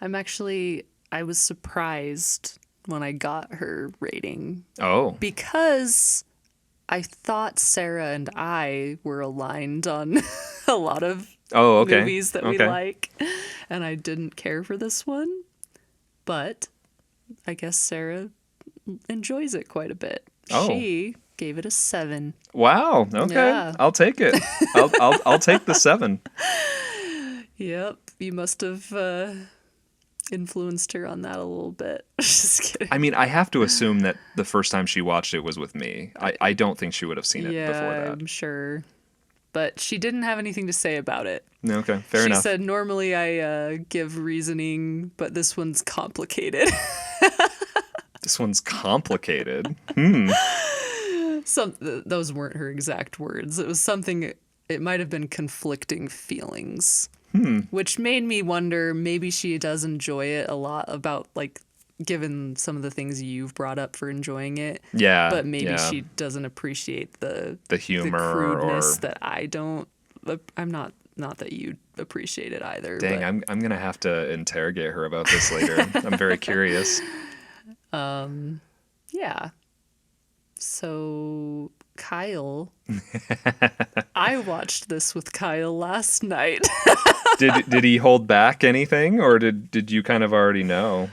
I was surprised when I got her rating Oh, because I thought Sarah and I were aligned on a lot of okay. movies that we Okay. like, and I didn't care for this one. But I guess Sarah enjoys it quite a bit. Oh. She gave it a 7. Wow. Okay. Yeah. I'll take it. I'll take the 7. Yep, you must have influenced her on that a little bit. Just kidding. I mean, I have to assume that the first time she watched it was with me. I don't think she would have seen it Yeah, before that. I'm sure. But she didn't have anything to say about it. Okay, fair She enough. said, normally I give reasoning, but this one's complicated. This one's complicated. Those weren't her exact words. It was something, it might have been conflicting feelings. Which made me wonder, maybe she does enjoy it a lot about, like, given some of the things you've brought up for enjoying it. Yeah. But maybe yeah. she doesn't appreciate the humor crudeness or that I don't. I'm not that you appreciate it either. dang, but, I'm gonna have to interrogate her about this later. I'm very curious. yeah. So Kyle, I watched this with Kyle last night. Did he hold back anything, or did you kind of already know?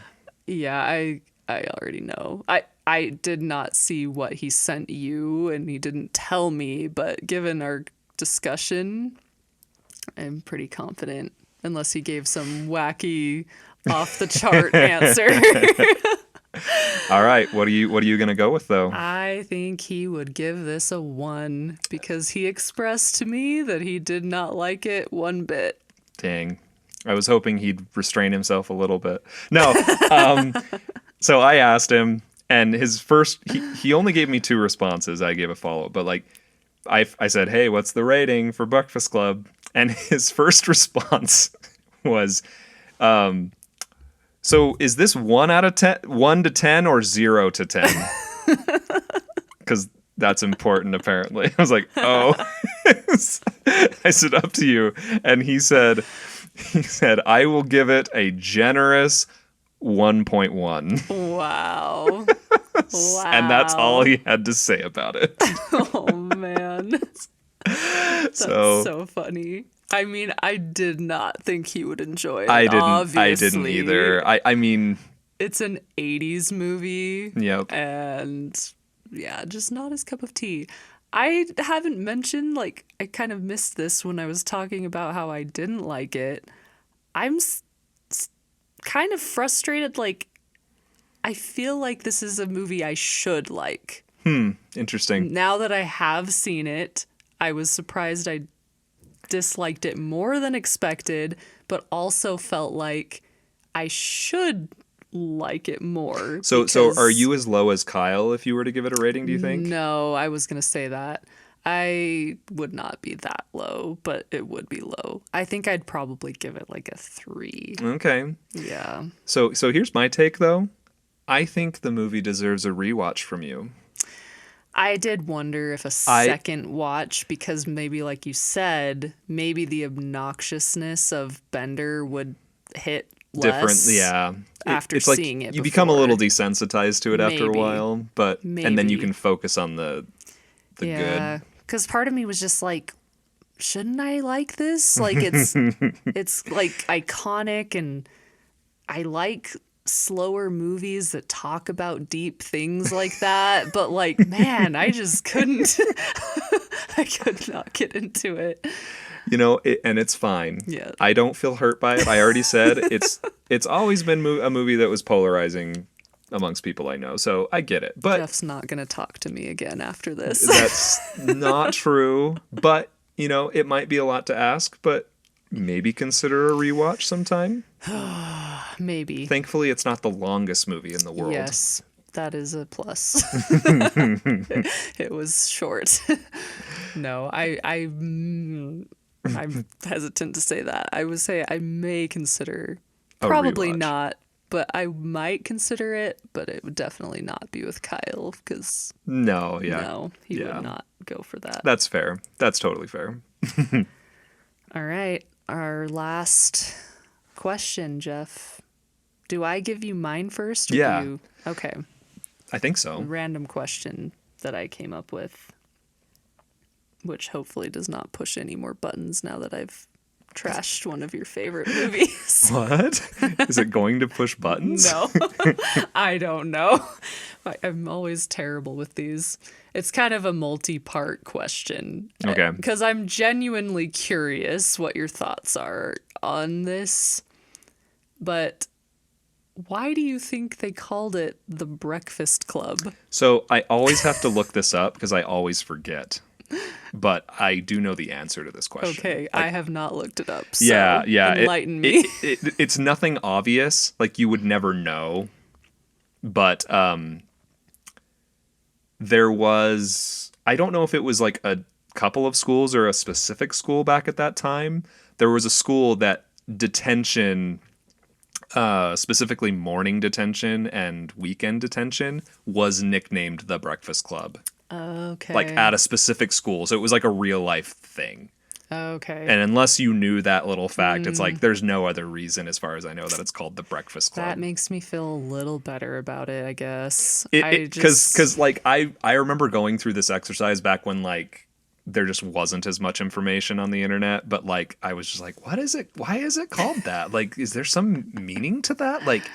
Yeah, I already know. I did not see what he sent you, and he didn't tell me, but given our discussion, I'm pretty confident, unless he gave some wacky off the chart answer. All right, what are you gonna go with though? I think he would give this a 1 because he expressed to me that he did not like it one bit. Dang. I was hoping he'd restrain himself a little bit. No. So I asked him, and his first, he only gave me 2 responses. I gave a follow-up, but like, I said, hey, what's the rating for Breakfast Club? And his first response was, so is this 1 out of 10, 1 to 10 or 0 to 10? Because that's important, apparently. I was like, oh. I said, up to you. And he said, I will give it a generous 1.1. Wow. Wow. And that's all he had to say about it. Oh, man. That's so funny. I mean, I did not think he would enjoy it. I didn't Obviously. either. I mean, It's an 80s movie. yep. And yeah, just not his cup of tea. I haven't mentioned, like, I kind of missed this when I was talking about how I didn't like it. I'm kind of frustrated. Like, I feel like this is a movie I should like. Interesting. Now that I have seen it, I was surprised I disliked it more than expected, but also felt like I should like it more. So because- are you as low as Kyle if you were to give it a rating, do you think? No, I was going to say that. I would not be that low, but it would be low. I think I'd probably give it like a 3. Okay. Yeah. So here's my take though. I think the movie deserves a rewatch from you. I did wonder if a second watch, because maybe like you said, maybe the obnoxiousness of Bender would hit Different, less. yeah. After it's like seeing it you become a before. little desensitized to it after a Maybe. while, but and then you Maybe. can focus on the Yeah, good. because part of me was just like, shouldn't I like this? Like it's like iconic, and I like slower movies that talk about deep things like that, but like, man, I just couldn't. I could not get into it. And it's fine. Yeah. I don't feel hurt by it. I already said it's always been a movie that was polarizing amongst people I know. So I get it. But Jeff's not going to talk to me again after this. that's not true. But, it might be a lot to ask, but maybe consider a rewatch sometime. Maybe. Thankfully, it's not the longest movie in the world. Yes, that is a plus. It was short. No, I'm hesitant to say that. I would say I may consider, A probably rewatch. not, but I might consider it, but it would definitely not be with Kyle because No, yeah. no, he Yeah. would not go for that. That's fair. That's totally fair. All right, our last question, Jeff. Do I give you mine first? Or Yeah. Do you? Okay. I think so. Random question that I came up with, which hopefully does not push any more buttons now that I've trashed one of your favorite movies. What? Is it going to push buttons? No, I don't know. I'm always terrible with these. It's kind of a multi-part question. Okay. Because I'm genuinely curious what your thoughts are on this. But why do you think they called it the Breakfast Club? So I always have to look this up because I always forget. But I do know the answer to this question. Okay, I have not looked it up. So Yeah. enlighten me. It's nothing obvious. Like you would never know. But there was, I don't know if it was like a couple of schools or a specific school back at that time. There was a school that detention, specifically morning detention and weekend detention, was nicknamed the Breakfast Club. Okay. Like at a specific school. So it was like a real life thing. Okay. And unless you knew that little fact, it's like there's no other reason, as far as I know, that it's called the Breakfast Club. That makes me feel a little better about it, I guess. Because like I remember going through this exercise back when like there just wasn't as much information on the internet, but like I was just like, what is it? Why is it called that? Like, is there some meaning to that? Like,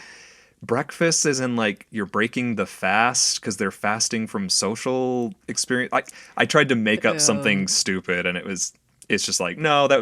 breakfast is in like you're breaking the fast because they're fasting from social experience. Like I tried to make up something stupid, and it's just like, no, that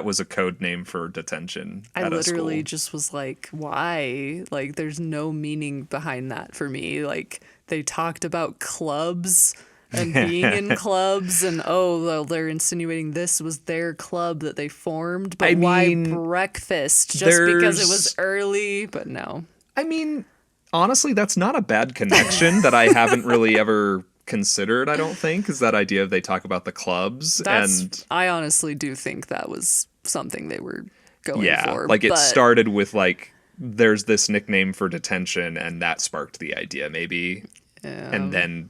was a code name for detention. I at a literally school. just was like, why? Like, there's no meaning behind that for me. Like, they talked about clubs and being in clubs, and well, they're insinuating this was their club that they formed. But I why mean, breakfast? Just because it there's- was early? But no. I mean, honestly, that's not a bad connection that I haven't really ever considered. I don't think is that idea of they talk about the clubs and I honestly do think that was something they were going for. like it but started with like there's this nickname for detention, and that sparked the idea maybe, and then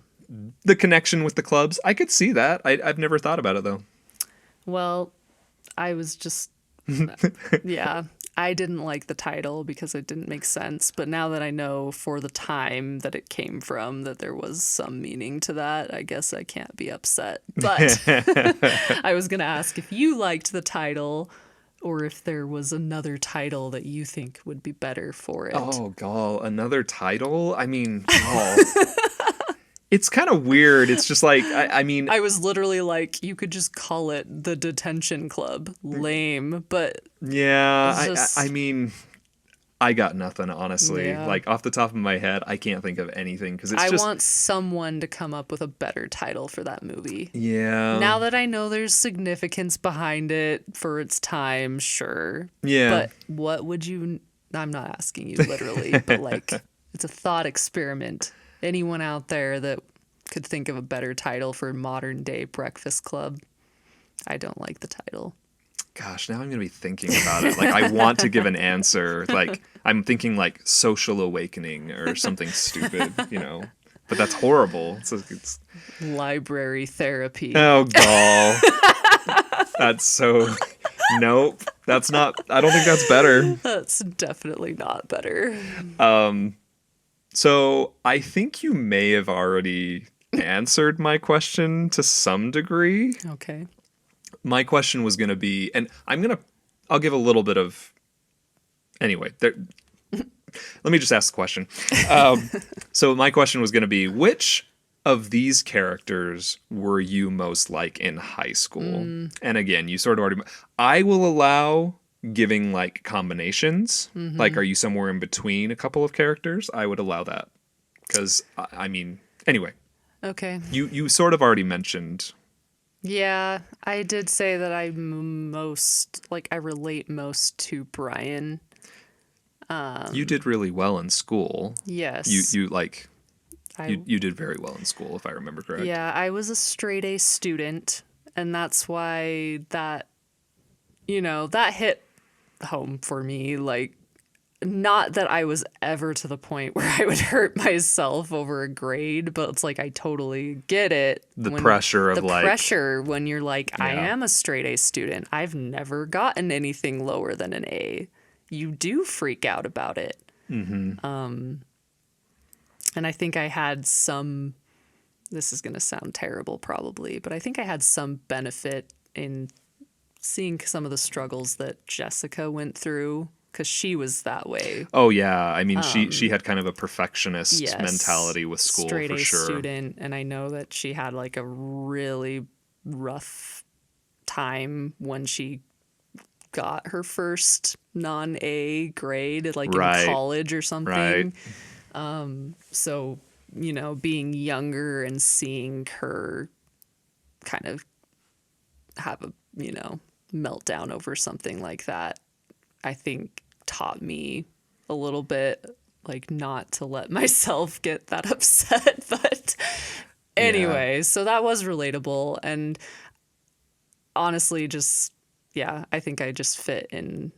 the connection with the clubs. I could see that. I've never thought about it though. Well, I was just, yeah, I didn't like the title because it didn't make sense. But now that I know for the time that it came from, that there was some meaning to that, I guess I can't be upset. But I was going to ask if you liked the title or if there was another title that you think would be better for it. Oh, gall, another title? I mean, it's kind of weird. It's just like, I mean, I was literally like, you could just call it the Detention Club. Lame, but yeah, it's just- I mean, I got nothing, honestly. Yeah. Like, off the top of my head, I can't think of anything because it's I just. want someone to come up with a better title for that movie. Yeah. Now that I know there's significance behind it for its time, sure. Yeah. But what would you... I'm not asking you literally, but like, it's a thought experiment. Anyone out there that could think of a better title for modern day Breakfast Club? I don't like the title. Gosh, now I'm going to be thinking about it. Like, I want to give an answer. Like, I'm thinking like social awakening or something stupid, but that's horrible. It's Library therapy. oh, gall. That's so, nope. That's not, I don't think that's better. That's definitely not better. So I think you may have already answered my question to some degree. Okay. My question was going to be, and I'll give a little bit of, anyway, let me just ask the question. So my question was going to be, which of these characters were you most like in high school? And again, you sort of already. I will allow giving like combinations. Like, are you somewhere in between a couple of characters? I would allow that because I mean, anyway, Okay. you sort of already mentioned. Yeah, I did say that I relate most to Brian. You did really well in school. Yes. You like I, you did very well in school, if I remember correct. yeah, I was a straight A student, and that's why that, that hit home for me. Like, not that I was ever to the point where I would hurt myself over a grade, but it's like I totally get it. The pressure of the like pressure when you're like, I Yeah. am a straight A student. I've never gotten anything lower than an A. You do freak out about it. And I think I had some, this is going to sound terrible probably, but I think I had some benefit in seeing some of the struggles that Jessica went through because she was that way. Oh yeah, I mean she had kind of a perfectionist Yes, mentality with school straight for A sure. student, and I know that she had like a really rough time when she got her first non-A grade, like Right. in college or something. Right. So, being younger and seeing her kind of have a, meltdown over something like that, I think taught me a little bit, like, not to let myself get that upset. But anyway, so that was relatable. And honestly, just, yeah, I think I just fit in.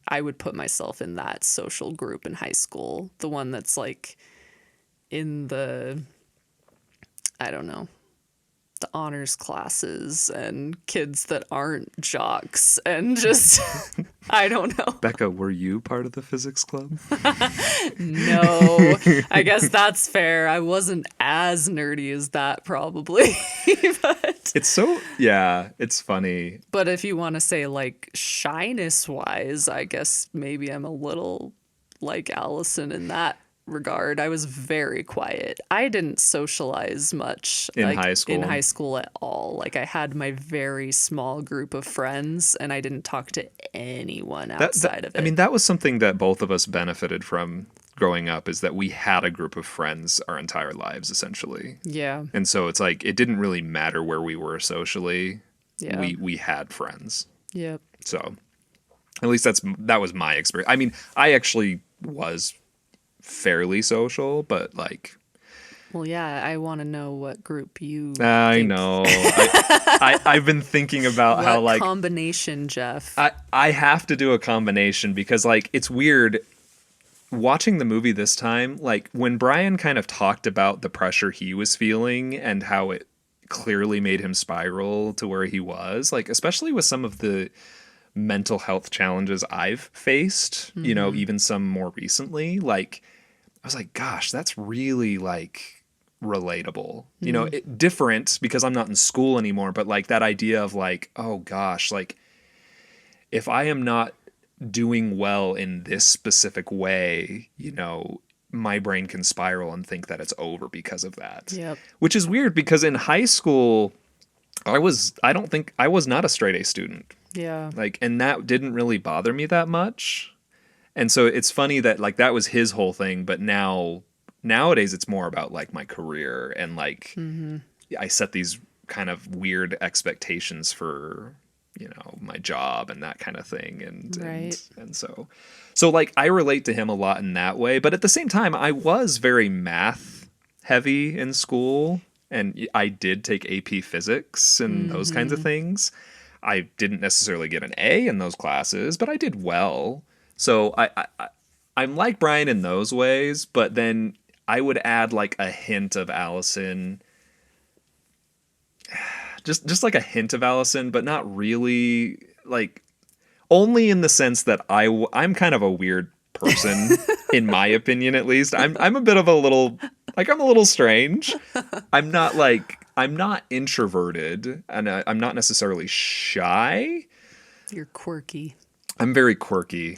I would put myself in that social group in high school, the one that's like in the, I don't know, the honors classes and kids that aren't jocks and just, I don't know. Becca, were you part of the physics club? No, I guess that's fair. I wasn't as nerdy as that probably. It's so yeah, it's funny. But if you want to say like shyness wise, I guess maybe I'm a little like Allison in that regard. I was very quiet. I didn't socialize much In like, high school? In high school at all. Like I had my very small group of friends and I didn't talk to anyone outside of it. I mean, that was something that both of us benefited from growing up, is that we had a group of friends our entire lives essentially. yeah. And so it's like it didn't really matter where we were socially. Yeah. We had friends. Yep. So at least that was my experience. I mean, I actually was fairly social, but like Well, yeah, I want to know what group you I think- know. I've been thinking about What how like combination, Jeff? I have to do a combination because like it's weird watching the movie this time. Like when Brian kind of talked about the pressure he was feeling and how it clearly made him spiral to where he was, like especially with some of the mental health challenges I've faced, even some more recently, like I was like, gosh, that's really like relatable. Different because I'm not in school anymore, but like that idea of like, oh gosh, like if I am not doing well in this specific way, my brain can spiral and think that it's over because of that. Yep. Which is weird because in high school, I was not a straight A student. Yeah. Like, and that didn't really bother me that much. And so it's funny that like that was his whole thing, but nowadays it's more about like my career and like I set these kind of weird expectations for my job and that kind of thing, and so like I relate to him a lot in that way, but at the same time I was very math heavy in school and I did take AP physics and those kinds of things. I didn't necessarily get an A in those classes, but I did well. So I'm like Brian in those ways, but then I would add like a hint of Allison, just like a hint of Allison, but not really, like only in the sense that I'm kind of a weird person in my opinion, at least. I'm a bit of I'm a little strange. I'm not introverted and I'm not necessarily shy. You're quirky. I'm very quirky.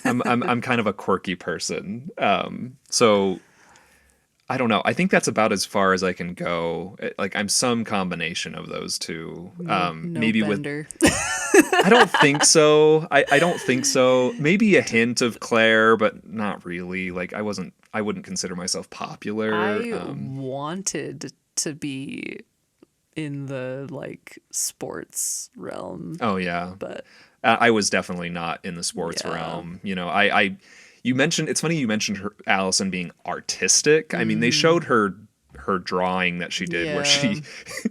I'm kind of a quirky person. So I don't know. I think that's about as far as I can go. Like I'm some combination of those two. No Maybe Bender. I don't think so. I don't think so. Maybe a hint of Claire, but not really. Like I wouldn't consider myself popular. I wanted to be in the like sports realm, Oh yeah. but I was definitely not in the sports Yeah. realm. You know, you mentioned, it's funny you mentioned her, Allison being artistic. I mean, they showed her drawing that she did where Yeah.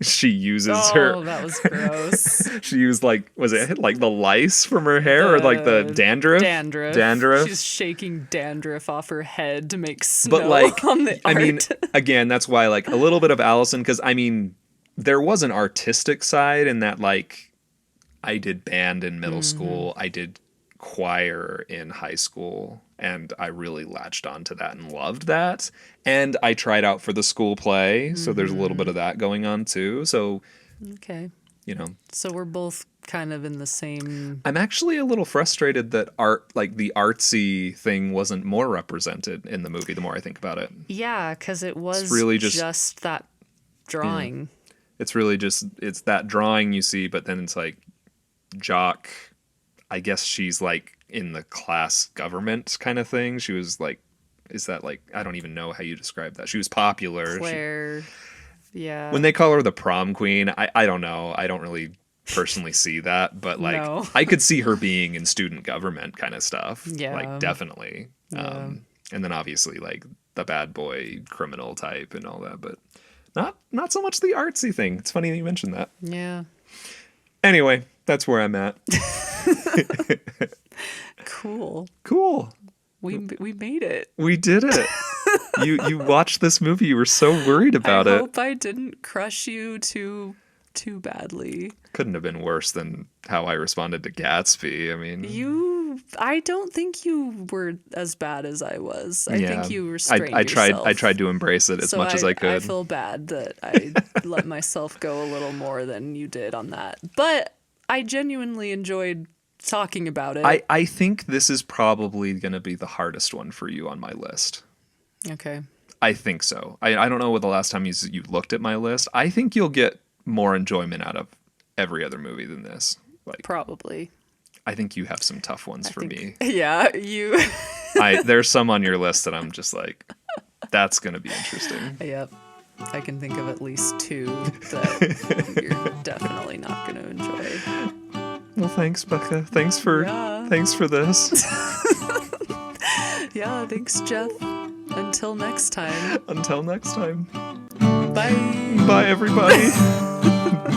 she uses oh, her, that was gross. she used like, was it like the lice from her hair or like the dandruff? Dandruff. Dandruff. She's shaking dandruff off her head to make snow But like, on the I art. mean, again, that's why like a little bit of Allison, because I mean, there was an artistic side in that like I did band in middle school, I did choir in high school, and I really latched onto that and loved that. And I tried out for the school play, so there's a little bit of that going on too. So, Okay. you know, So we're both kind of in the same. I'm actually a little frustrated that art, like the artsy thing, wasn't more represented in the movie the more I think about it. Yeah, because it was really just- that drawing. It's really just, it's that drawing you see, but then it's like Jock, I guess she's like in the class government kind of thing. She was like, is that like, I don't even know how you describe that. She was popular. Claire. Yeah. When they call her the prom queen, I don't know. I don't really personally see that, but like No. I could see her being in student government kind of stuff. Yeah. Like definitely. Yeah. And then obviously like the bad boy criminal type and all that, but not so much the artsy thing. It's funny that you mentioned that. Yeah. Anyway, that's where I'm at. Cool. Cool. We made it. We did it. You watched this movie. You were so worried about I it. hope I didn't crush you too badly. Couldn't have been worse than how I responded to Gatsby. I mean, I don't think you were as bad as I was. I think you restrained I tried. yourself. I tried to embrace it as much as I could. I feel bad that I let myself go a little more than you did on that. But I genuinely enjoyed talking about it. I think this is probably going to be the hardest one for you on my list. Okay. I think so. I don't know what the last time you looked at my list. I think you'll get more enjoyment out of every other movie than this. Like, Probably. I think you have some tough ones for me. Yeah, you. There's some on your list that I'm just like, that's going to be interesting. Yep. I can think of at least two that you're definitely not going to enjoy. Well, thanks, Becca. Thanks for this. Yeah, thanks, Jeff. Until next time. Until next time. Bye. Bye, everybody.